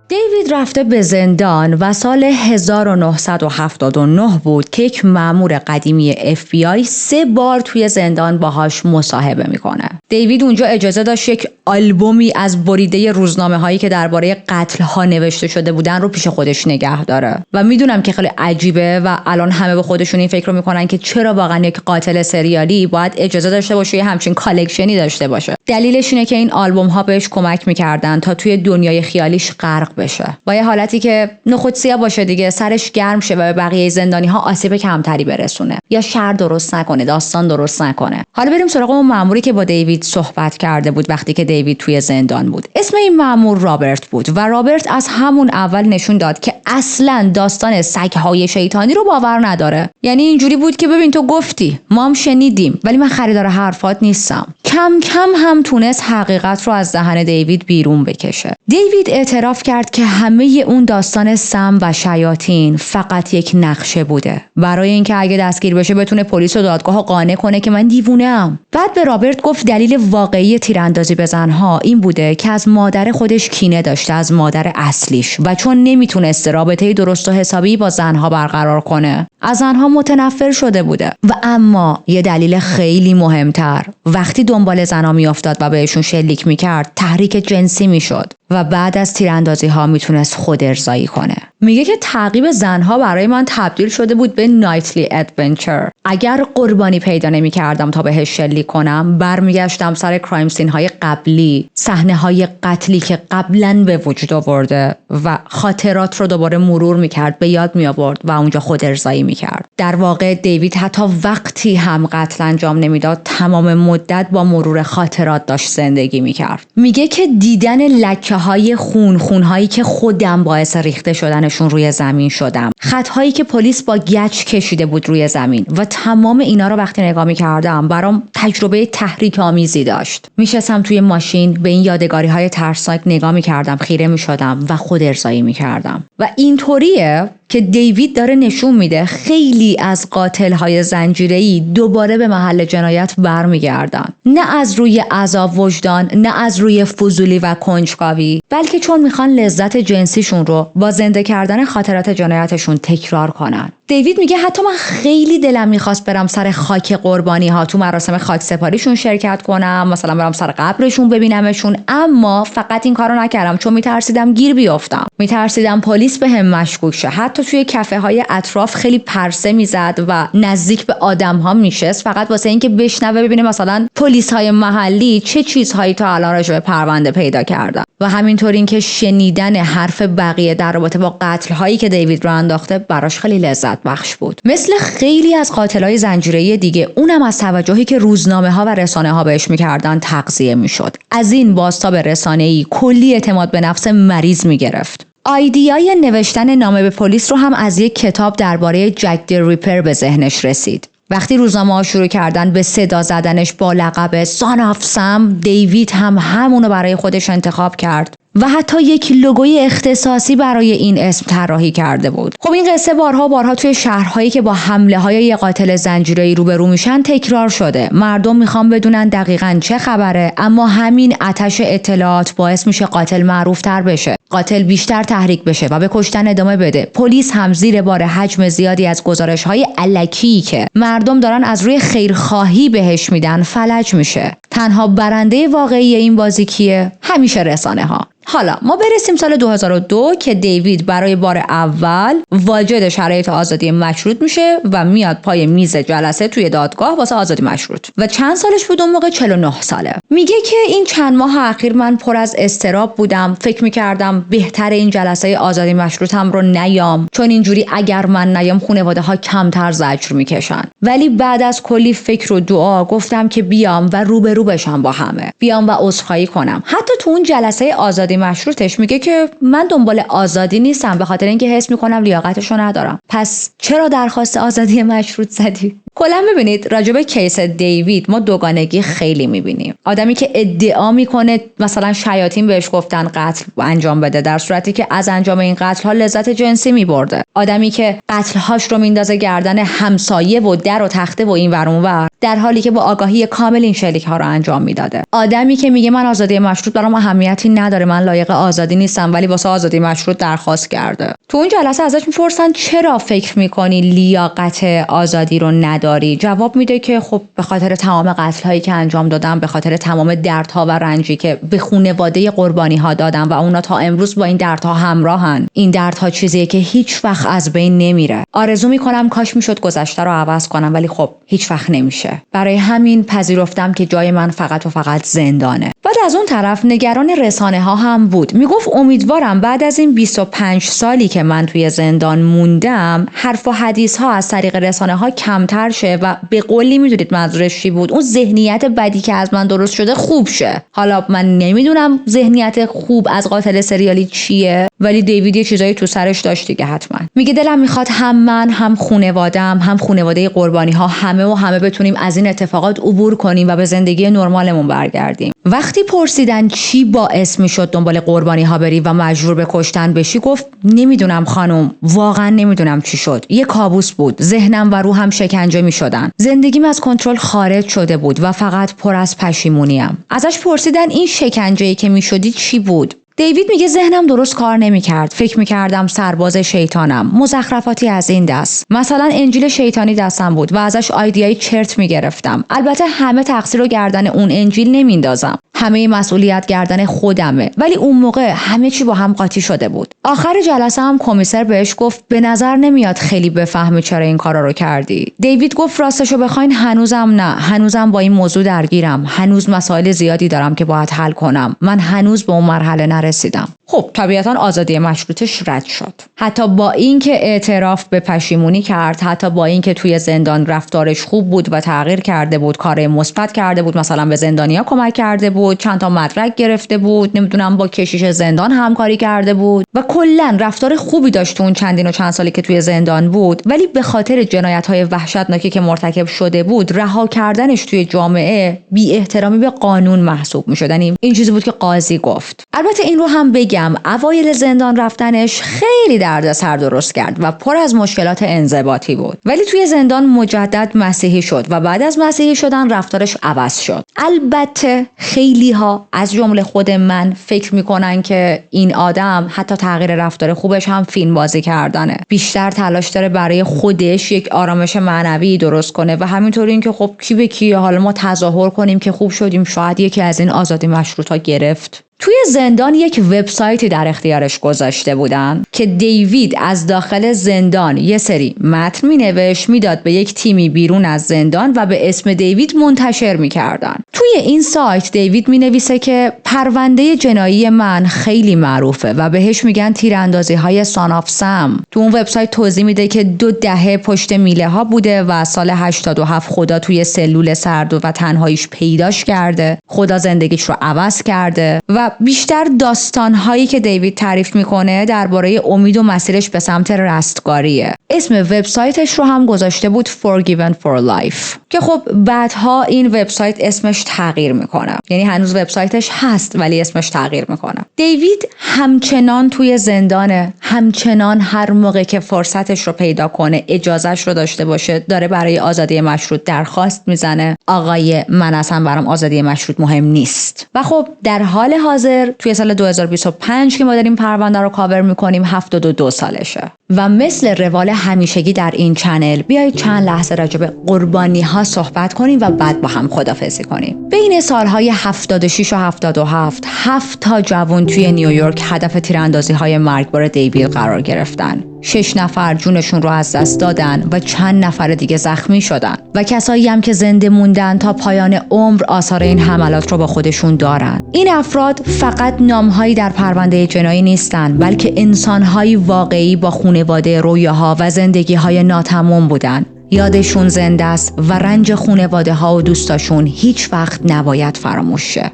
دیوید رفته به زندان و سال 1979 بود که یک مأمور قدیمی FBI 3 بار توی زندان باهاش مصاحبه میکنه. دیوید اونجا اجازه داشت یک آلبومی از بریده روزنامه هایی که درباره قتل ها نوشته شده بودن رو پیش خودش نگه داره. و میدونم که خیلی عجیبه و الان همه به خودشون این فکر رو میکنن که چرا واقعا یک قاتل سریالی باید اجازه داشته باشه یه همچین کالکشنی داشته باشه. دلیلش اینه که این آلبوم ها بهش کمک میکردن تا توی دنیای خیالیش غرق بشه. با یه حالتی که نخود سیاه باشه دیگه، سرش گرم شه و به بقیه زندانی ها آسیب کمتری برسونه یا شر درست نکنه، داستان درست نکنه. حالا بریم سراغ اون مأموری که با دیوید صحبت کرده بود وقتی که دیوید توی زندان بود. اسم این مأمور رابرت بود و رابرت از همون اول نشون داد که اصلاً داستان سگ‌های شیطانی رو باور نداره. یعنی اینجوری بود که ببین تو گفتی، ما هم شنیدیم، ولی من خریدار حرفات نیستم. کم کم هم تونست حقیقت رو از دهن دیوید بیرون بکشه. دیوید اعتراف کرد که همه اون داستان سم و شیاطین فقط یک نقشه بوده برای اینکه اگه دستگیر بشه بتونه پلیس و دادگاه قانع کنه که من دیوونه‌ام. بعد به رابرت گفت دلیل واقعی تیراندازی به زنها این بوده که از مادر خودش کینه داشته، از مادر اصلیش، و چون نمیتونسته رابطه درست و حسابی با زنها برقرار کنه از زنها متنفر شده بوده. و اما یه دلیل خیلی مهمتر، وقتی دنبال زنها میافتاد و بهشون شلیک میکرد تحریک جنسی میشد و بعد از تیراندازی ها میتونست خود ارضایی کنه. میگه که تعقیب زنها برای من تبدیل شده بود به نایتلی ادونچر. اگر قربانی پیدا نمی‌کردم تا بهش شلیک کنم، برمیگشتم سر کرایم سین های قبلی، صحنه های قتلی که قبلا به وجود آورده و خاطرات رو دوباره مرور میکرد، به یاد می آورد و اونجا خود ارضایی میکرد. در واقع دیوید حتی وقتی هم قتل انجام نمیداد تمام مدت با مرور خاطرات داشت زندگی میکرد. میگه که دیدن لکه‌های خونهایی که خودم باعث ریخته شدنشون روی زمین شدم، خطهایی که پلیس با گچ کشیده بود روی زمین، و تمام اینا رو وقتی نگاه میکردم برام تجربه تحریک آمیزی داشت. میشستم توی ماشین به این یادگاری‌های ترسناک نگاه میکردم، خیره میشدم و خود ارضایی میکردم. و اینطوریه که دیوید داره نشون میده خیلی از قاتل‌های زنجیره‌ای دوباره به محل جنایت برمیگردن، نه از روی عذاب وجدان، نه از روی فضولی و کنجکاوی، بلکه چون میخوان لذت جنسیشون رو با زنده کردن خاطرات جنایتشون تکرار کنن. دیوید میگه حتی من خیلی دلم میخواست برم سر خاک قربانی ها، تو مراسم خاک سپاریشون شرکت کنم، مثلا برم سر قبرشون ببینمشون، اما فقط این کارو نکردم چون میترسیدم گیر بیافتم، میترسیدم پلیس بهم مشکوک شه. حتی توی کافه های اطراف خیلی پرسه میزد و نزدیک به آدم ها میشست فقط واسه اینکه بشنوه ببینه مثلا پلیس های محلی چه چیزهایی تا الان راجع به پرونده پیدا کردن. و همینطور اینکه شنیدن حرف بقیه در رابطه با قتل هایی که دیوید رو انداخته براش خیلی لذت بخش بود. مثل خیلی از قاتلای زنجیره‌ای دیگه اونم از توجهی که روزنامه ها و رسانه ها بهش میکردن تغذیه میشد. از این بازتاب رسانه‌ای کلی اعتماد به نفس مریض میگرفت. ایده‌ای نوشتن نامه به پلیس رو هم از یک کتاب درباره جک دی ریپر به ذهنش رسید. وقتی روزنامه‌ها شروع کردن به صدا زدنش با لقب سان آف سم، دیوید هم همونو برای خودش انتخاب کرد و حتی یک لوگوی اختصاصی برای این اسم طراحی کرده بود. خب این قصه بارها توی شهرهایی که با حمله‌های یک قاتل زنجیره‌ای روبرو میشن تکرار شده. مردم میخوان بدونن دقیقاً چه خبره، اما همین آتش اطلاعات باعث میشه قاتل معروف‌تر بشه، قاتل بیشتر تحریک بشه و به کشتن ادامه بده. پلیس هم زیر بار حجم زیادی از گزارش‌های الکی که مردم دارن از روی خیرخواهی بهش میدن فلج میشه. تنها برنده واقعی این بازی کیه؟ همیشه رسانه‌ها. حالا ما برسیم سال 2002 که دیوید برای بار اول واجد شرایط آزادی مشروط میشه و میاد پای میز جلسه توی دادگاه واسه آزادی مشروط و چند سالش بود اون موقع؟ 49 ساله. میگه که این چند ماه اخیر من پر از اضطراب بودم، فکر میکردم بهتر این جلسه آزادی مشروطم رو نیام، چون اینجوری اگر من نیام خانواده ها کمتر زجر میکشن. ولی بعد از کلی فکر و دعا گفتم که بیام و روبرو بشم با همه، بیام و عذرخواهی کنم. حتی تو اون جلسه آزادی مشروطش میگه که من دنبال آزادی نیستم، به خاطر اینکه حس میکنم لیاقتشو ندارم. پس چرا درخواست آزادی مشروط زدی؟ کلا ببینید راجع به کیس دیوید ما دوگانگی خیلی میبینیم. آدمی که ادعا میکنه مثلا شیاطین بهش گفتن قتل انجام بده، در صورتی که از انجام این قتل ها لذت جنسی میبرده. آدمی که قتل هاش رو میندازه گردن همسایه و در و تخته و این ور اون ور، در حالی که با آگاهی کامل این شلیک ها رو انجام میداده. آدمی که میگه من آزادی مشروط برام اهمیتی نداره، من لایق آزادی نیستم، ولی واسه آزادی مشروط درخواست کرده. تو اون جلسه ازش میپرسن چرا فکر میکنی لیاقت آزادی رو نداری؟ جواب میده که خب به خاطر تمام قتل هایی که انجام دادم، به خاطر تمام دردها و رنجی که به خانواده قربانی ها دادم و اونا تا امروز با این دردها همراهن. این دردها چیزیه که هیچ وقت از بین نمیره. آرزو میکنم کاش میشد گذشته رو عوض کنم، ولی خب هیچ وقت نمیشه. برای همین پذیرفتم که جای من فقط و فقط زندانه. بعد از اون طرف نگران رسانه ها هم بود. میگفت امیدوارم بعد از این 25 سالی که من توی زندان موندم، حرف و حدیث ها از طریق رسانه ها کمتر شه و به قولی میدونید منظورش چی بود، اون ذهنیت بدی که از من درست شده خوب شه. حالا من نمیدونم ذهنیت خوب از قاتل سریالی چیه، ولی دیوید یه چیزایی تو سرش داشت دیگه حتما. میگه دلم میخواد هم من، هم خانواده‌ام، هم خانواده قربانی ها همه بتونیم از این اتفاقات عبور کنیم و به زندگی نرمالمون برگردیم. وقتی پرسیدن چی باعث میشد دنبال قربانی ها بری و مجبور به کشتن بشی، گفت نمیدونم خانم، واقعا نمیدونم چی شد. یه کابوس بود، ذهنم و روحم شکنجه میشدن. زندگیم از کنترل خارج شده بود و فقط پر از پشیمونیم. ازش پرسیدن این شکنجه‌ای که میشدی چی بود؟ دیوید میگه ذهنم درست کار نمیکرد. فکر میکردم سرباز شیطانم، مزخرفاتی از این دست. مثلا انجیل شیطانی دستم بود و ازش آیدیای چرت میگرفتم. البته همه تقصیر رو گردن اون انجیل نمیندازم، همه مسئولیت گردن خودمه، ولی اون موقع همه چی با هم قاطی شده بود. آخر جلسه هم کمیسر بهش گفت به نظر نمیاد خیلی بفهمی چرا این کارا رو کردی. دیوید گفت راستشو بخواین هنوزم نه، هنوزم با این موضوع درگیرم، هنوز مسائل زیادی دارم که باید حل کنم، من هنوز به اون مرحله نرسیدم. خب طبیعتا آزادی مشروطش رد شد، حتی با اینکه اعتراف به پشیمونی کرد، حتی با اینکه توی زندان رفتارش خوب بود و تغییر کرده بود، کار مثبت کرده بود، مثلا به زندانیا کمک کرده بود، چند تا مدرک گرفته بود، نمیدونم با کشیش زندان همکاری کرده بود و کلا رفتار خوبی داشت تو اون چندین و چند سالی که توی زندان بود. ولی به خاطر جنایت‌های وحشتناکی که مرتکب شده بود، رها کردنش توی جامعه بی احترامی به قانون محسوب می‌شد. یعنی این چیزی بود که قاضی گفت. البته این رو هم بگم اوایل زندان رفتنش خیلی دردسر درست کرد و پر از مشکلات انضباطی بود، ولی توی زندان مجدد مسیحی شد و بعد از مسیحی شدن رفتارش عوض شد. البته خیلی ها از جمله خود من فکر میکنن که این آدم حتی تغییر رفتار خوبش هم فیلم بازی کردنه، بیشتر تلاش داره برای خودش یک آرامش معنوی درست کنه و همینطوری این که خب کی به کی، حالا ما تظاهر کنیم که خوب شدیم، شاید یکی از این آزادی مشروطا گرفت. توی زندان یک وبسایتی در اختیارش گذاشته بودن که دیوید از داخل زندان یه سری متن مینوشت، میداد به یک تیمی بیرون از زندان و به اسم دیوید منتشر میکردن. توی این سایت دیوید مینویسه که پرونده جنایی من خیلی معروفه و بهش میگن تیراندازی های سان آف سم. تو اون وبسایت توضیح میده که 2 دهه پشت میله ها بوده و سال 87 خدا توی سلول سرد و تنهاییش پیداش کرده، خدا زندگیش رو عوض کرده و بیشتر داستان‌هایی که دیوید تعریف میکنه درباره امید و مسیرش به سمت رستگاریه. اسم وبسایتش رو هم گذاشته بود Forgiven for Life که خب بعدها این وبسایت اسمش تغییر میکنه، یعنی هنوز وبسایتش هست ولی اسمش تغییر میکنه. دیوید همچنان توی زندانه، همچنان هر موقع که فرصتش رو پیدا کنه، اجازهش رو داشته باشه، داره برای آزادی مشروط درخواست میزنه. آقای من اصلا برام آزادی مشروط مهم نیست. و خب در حال حاضر توی سال 2025 که ما داریم پرونده رو کاور میکنیم 72 سالشه. و مثل روال همیشگی در این چنل بیایید چند لحظه راجع به قربانی ها صحبت کنیم و بعد با هم خداحافظی کنیم. بین سالهای 76 و 77 7 تا جوان توی نیویورک هدف تیراندازی های مرگبار دیوید قرار گرفتن. 6 نفر جونشون رو از دست دادن و چند نفر دیگه زخمی شدن و کسایی هم که زنده موندن تا پایان عمر آثار این حملات رو با خودشون دارن. این افراد فقط نامهایی در پرونده جنایی نیستن، بلکه انسانهایی واقعی با خانواده، رویاها و زندگی‌های ناتمام بودن. یادشون زنده است و رنج خانواده ها و دوستاشون هیچ وقت نباید فراموش شه.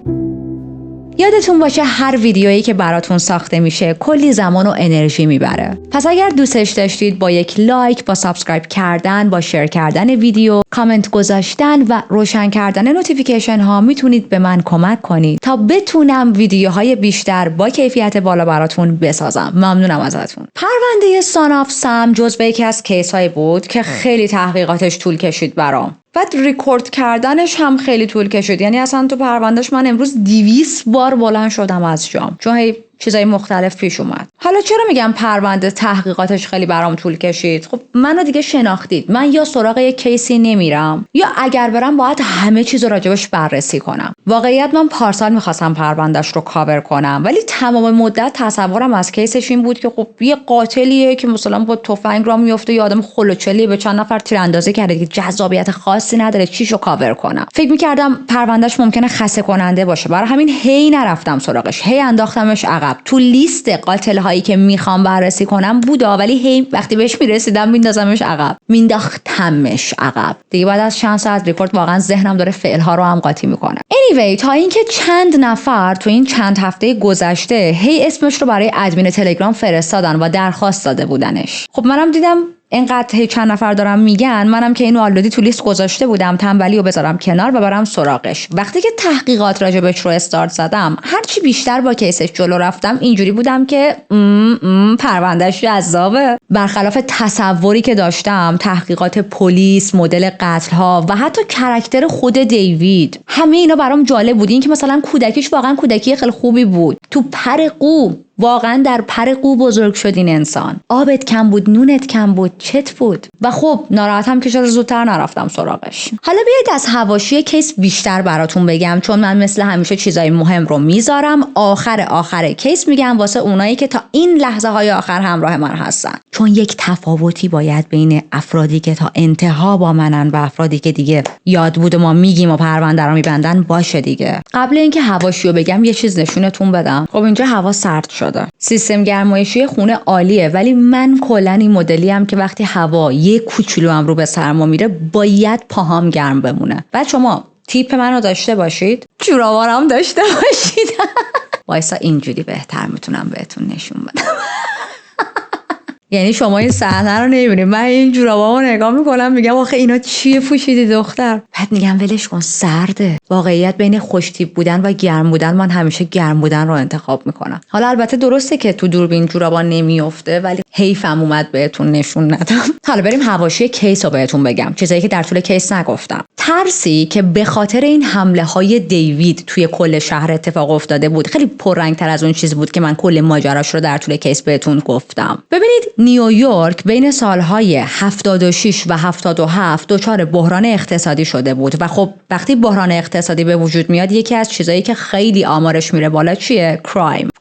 یادتون باشه هر ویدیویی که براتون ساخته میشه کلی زمان و انرژی میبره. پس اگر دوستش داشتید با یک لایک، با سابسکرایب کردن، با شیر کردن ویدیو، کامنت گذاشتن و روشن کردن نوتیفیکیشن ها میتونید به من کمک کنید تا بتونم ویدیوهای بیشتر با کیفیت بالا براتون بسازم. ممنونم ازتون. پرونده سان آف سم جزو یکی از کیس هایی بود که خیلی تحقیقاتش طول کشید برام. بعد ریکورد کردنش هم خیلی طول کشید. یعنی اصلا تو پروندهش من امروز 200 بار بلند شدم از جام، چون هی چیزای مختلف پیش اومد. حالا چرا میگم پرونده تحقیقاتش خیلی برام طول کشید؟ خب منو دیگه شناختید. من یا سراغ یک کیسی نمیرم یا اگر برم باید همه چیز رو راجبش بررسی کنم. واقعیت من پارسال میخواستم پروندهش رو کاور کنم، ولی تمام مدت تصورم از کیسش این بود که خب یه قاتلیه که مثلا با تفنگ راه میفته یا آدم خلوچلی به چند نفر تیراندازی کرده که جذابیت خاصی نداره، چیشو کاور کنم. فکر میکردم پروندهش ممکنه خسته کننده باشه، برای همین هی نرفتم سراغش، هی انداختمش عقب. تو لیست قاتل هایی که میخوام بررسی کنم بودا، ولی هی وقتی بهش میرسیدم میندازمش عقب، مینداختمش عقب دیگه. بعد از چند ساعت ریپورت واقعا ذهنم داره فعل ها رو هم قاطی میکنه. anyway تا اینکه چند نفر تو این چند هفته گذشته هی اسمش رو برای ادمین تلگرام فرستادن و درخواست داده بودنش. خب منم دیدم اینقدر چند نفر دارم میگن، منم که اینو آلردی تو لیست گذاشته بودم، تنبلی رو بذارم کنار و برم سراغش. وقتی که تحقیقات راجبش رو استارت زدم، هرچی بیشتر با کیسش جلو رفتم اینجوری بودم که پروندهش جذابه. برخلاف تصوری که داشتم، تحقیقات پلیس، مدل قتل ها و حتی کاراکتر خود دیوید، همه اینا برام جالب بود. این که مثلا کودکیش واقعا کودکی خیلی خوبی بود، تو پر قو، واقعا در پر قو بزرگ شد این انسان. آبت کم بود، نونت کم بود، چت بود. و خب ناراحتم که چرا زودتر نرفتم سراغش. حالا بیایید از حواشی کیس بیشتر براتون بگم، چون من مثل همیشه چیزای مهم رو میذارم آخر کیس میگم واسه اونایی که تا این لحظه های آخر همراه من هستن، چون یک تفاوتی باید بین افرادی که تا انتها با منن و افرادی که دیگه یاد بود و ما میگیم و پرونده رو میبندن باشه دیگه. قبل اینکه حواشیو بگم یه چیز نشونتون بدم. خب اینجا هوا سرد شده، سیستم گرمایشی خونه عالیه، ولی من کلا این مدلی ام که وقتی هوا یه کوچولو هم رو به سرما میره باید پاهام گرم بمونه. بعد شما تیپ منو داشته باشید، جورابارم داشته باشید. وایسا اینجوری بهتر میتونم بهتون نشون بدم. یعنی شما این صحنه رو نمیبینید، من این جورابامو نگاه میکنم میگم آخه اینا چیه پوشیدی دختر؟ بعد میگم ولش کن سرده. واقعیت بین خوش تیپ بودن و گرم بودن من همیشه گرم بودن رو انتخاب میکنم. حالا البته درسته که تو دوربین جورابا نمیافته، ولی حیفم اومد بهتون نشون ندم. حالا بریم حواشی کیس رو بهتون بگم، چیزایی که در طول کیس نگفتم. ترسی که به خاطر این حمله های دیوید توی کل شهر اتفاق افتاده بود خیلی پررنگ‌تر از اون چیزی بود که من کل ماجراش رو در طول کیس بهتون گفتم. ببینید نیویورک بین سالهای 76 و 77 دچار بحران اقتصادی شده بود و خب وقتی بحران اقتصادی به وجود میاد یکی از چیزایی که خیلی آمارش میره بالا چیه؟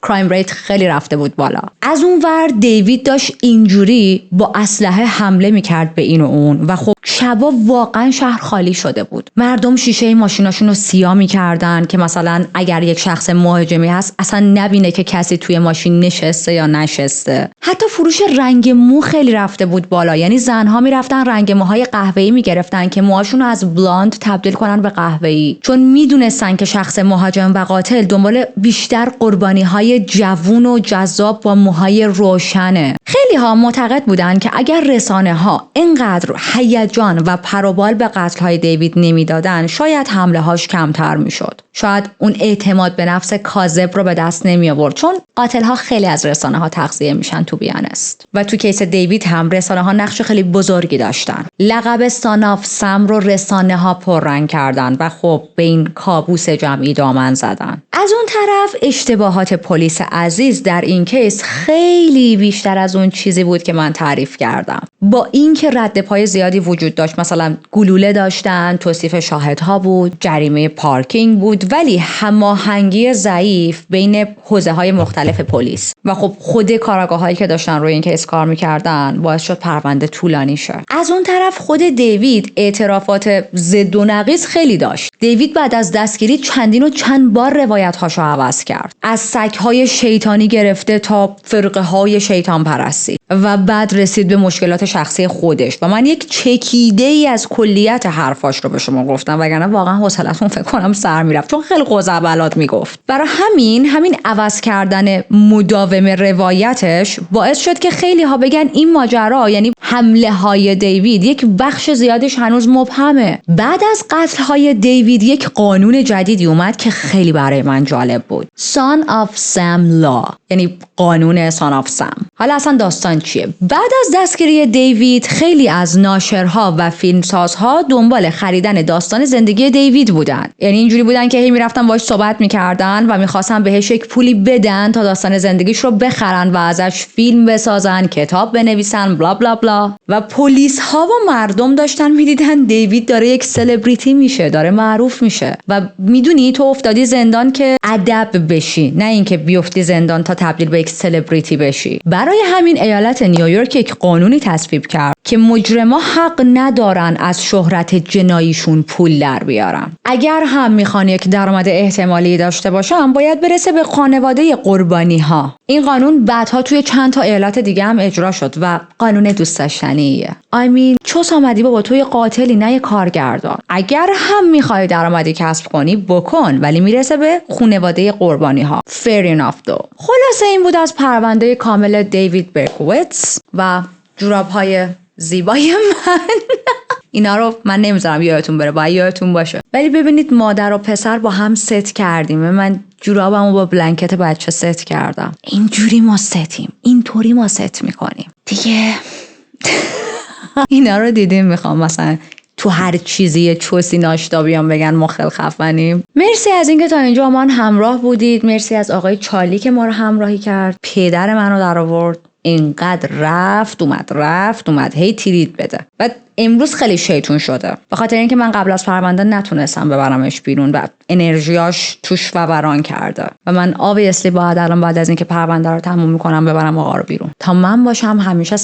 کرایم ریت خیلی رفته بود بالا. از اون ور دیوید داشت اینجوری با اسلحه حمله میکرد به این و اون و خب شبا واقعا شهر خالی شده بود. مردم شیشه ماشیناشون رو سیاه میکردن که مثلا اگر یک شخص مهاجمی هست اصلا نبینه که کسی توی ماشین نشسته یا نشسته. حتی فروش رنگ مو خیلی رفته بود بالا، یعنی زنها میرفتن رنگ موهای قهوه‌ای میگرفتن که موهاشون رو از بلاند تبدیل کنن به قهوه‌ای، چون میدونستن که شخص مهاجم و قاتل دنبال بیشتر قربانی‌های جوون و جذاب با موهای روشنه. خیلی ها معتقد بودن که اگر رسانه ها اینقدر هیجان و پروبال به قتل های دیوید نمیدادن شاید حمله هاش کمتر میشد. شاید اون اعتماد به نفس کاذب رو به دست نمی آورد، چون قاتل ها خیلی از رسانه ها تغذیه میشن تو بیانست. و تو کیس دیوید هم رسانه ها نقش خیلی بزرگی داشتن. لقب سان آف سم رو رسانه ها پررنگ کردن و خب به این کابوس جمعی دامن زدن. از اون طرف اشتباهات پلیس عزیز در این کیس خیلی بیشتر از اون چیزی بود که من تعریف کردم. با اینکه رد پای زیادی وجود داشت، مثلا گلوله داشتن، توصیف شاهدها بود، جریمه پارکینگ بود، ولی هماهنگی ضعیف بین حوزه‌های مختلف پلیس و خب خود کارآگاهایی که داشتن روی این کیس کار می‌کردن باعث شد پرونده طولانی شه. از اون طرف خود دیوید اعترافات ضد و نقیض خیلی داشت. دیوید بعد از دستگیری چندین و چند بار روایت‌هاشو عوض کرد. از سگ‌های شیطانی گرفته تا فرقه‌های شیطان پرستی و بعد رسید به مشکلات شخصی خودش و من یک چکیده‌ای از کلیت حرفاش رو به شما گفتم، وگرنه واقعا حوصله‌تون فکر کنم سر میرفت، چون خیلی خزعبلات میگفت. برای همین عوض کردن مداوم روایتش باعث شد که خیلی ها بگن این ماجرا، یعنی حمله های دیوید، یک بخش زیادش هنوز مبهمه. بعد از قتل های دیوید یک قانون جدیدی اومد که خیلی برای من جالب بود. Son of Sam Law، یعنی قانون سان آف سم. حالا اصلا داستان چیه؟ بعد از دستگیری دیوید خیلی از ناشرها و فیلمسازها دنبال خریدن داستان زندگی دیوید بودن. یعنی اینجوری بودن که هی میرفتن باهاش صحبت میکردن و میخواستن بهش یک پولی بدن تا داستان زندگیش رو بخرن و ازش فیلم بسازن، کتاب بنویسن، بلا بلا بلا. و پلیس ها و مردم داشتن میدیدن دیوید داره یک سلبریتی میشه، داره معروف میشه و میدونی تو افتادی زندان که ادب بشی، نه اینکه بیفتی زندان تا تبدیل به یک سلبریتی بشی. برای همین ایالت نیویورک یک قانونی تصویب کرد که مجرما حق ندارن از شهرت جناییشون پول در بیارن. اگر هم میخوان یک درآمد احتمالی داشته باشن باید برسه به خانواده قربانی ها. این قانون بعدها توی چند تا ایالت دیگه هم اجرا شد و قانون دوست داشتنیه. چوس آمدی بابا، توی قاتلی نه کارگردان. اگر هم میخوای درآمدی کسب کنی بکن، ولی میرسه به خانواده قربانی ها. fair enough though. خلاصه این بود از پرونده کامل دیوید برکویتس و جوراب‌های زیبای من. اینا رو من نمیذارم یادتون بره، باید یادتون باشه. ولی ببینید مادر و پسر با هم ست کردیم. من جورابمو با بلنکت بچه ست کردم. اینجوری ما ستیم، اینطوری ما ست میکنیم دیگه. اینا رو دیدیم. میخوام مثلا تو هر چیزی چوسی ناشتا بیان بگن ما خیلی خفنیم. مرسی از اینکه تا اینجا من همراه بودید. مرسی از آقای چالی که ما رو همراهی کرد. پدر منو در آورد، اینقدر رفت اومد هی تیرید بده و امروز خیلی شیطون شده به خاطر اینکه من قبل از پرونده نتونستم ببرمش بیرون و انرژیاش توش فوران کرده و من obviously باید الان بعد از اینکه پرونده رو تموم میکنم ببرم آقا رو بیرون تا من باشم همیشه 100%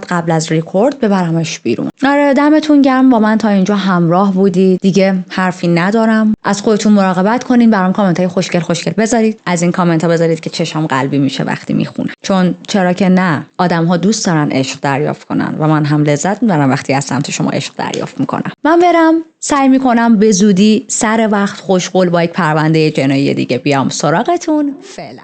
قبل از ریکورد ببرمش بیرون. آره دمتون گرم با من تا اینجا همراه بودید. دیگه حرفی ندارم. از خودتون مراقبت کنین. برام کامنت های خوشگل بذارید. از این کامنت ها بذارید که چشام قلبی میشه وقتی میخونم، چون چرا که نه، آدم ها دوست دارن عشق دریافت کنن و من هم لذت میبرم وقتی از سمت شما عشق دریافت میکنم. من برم سعی میکنم به زودی سر وقت خوشقول با یک پرونده جنایی دیگه بیام سراغتون. فعلا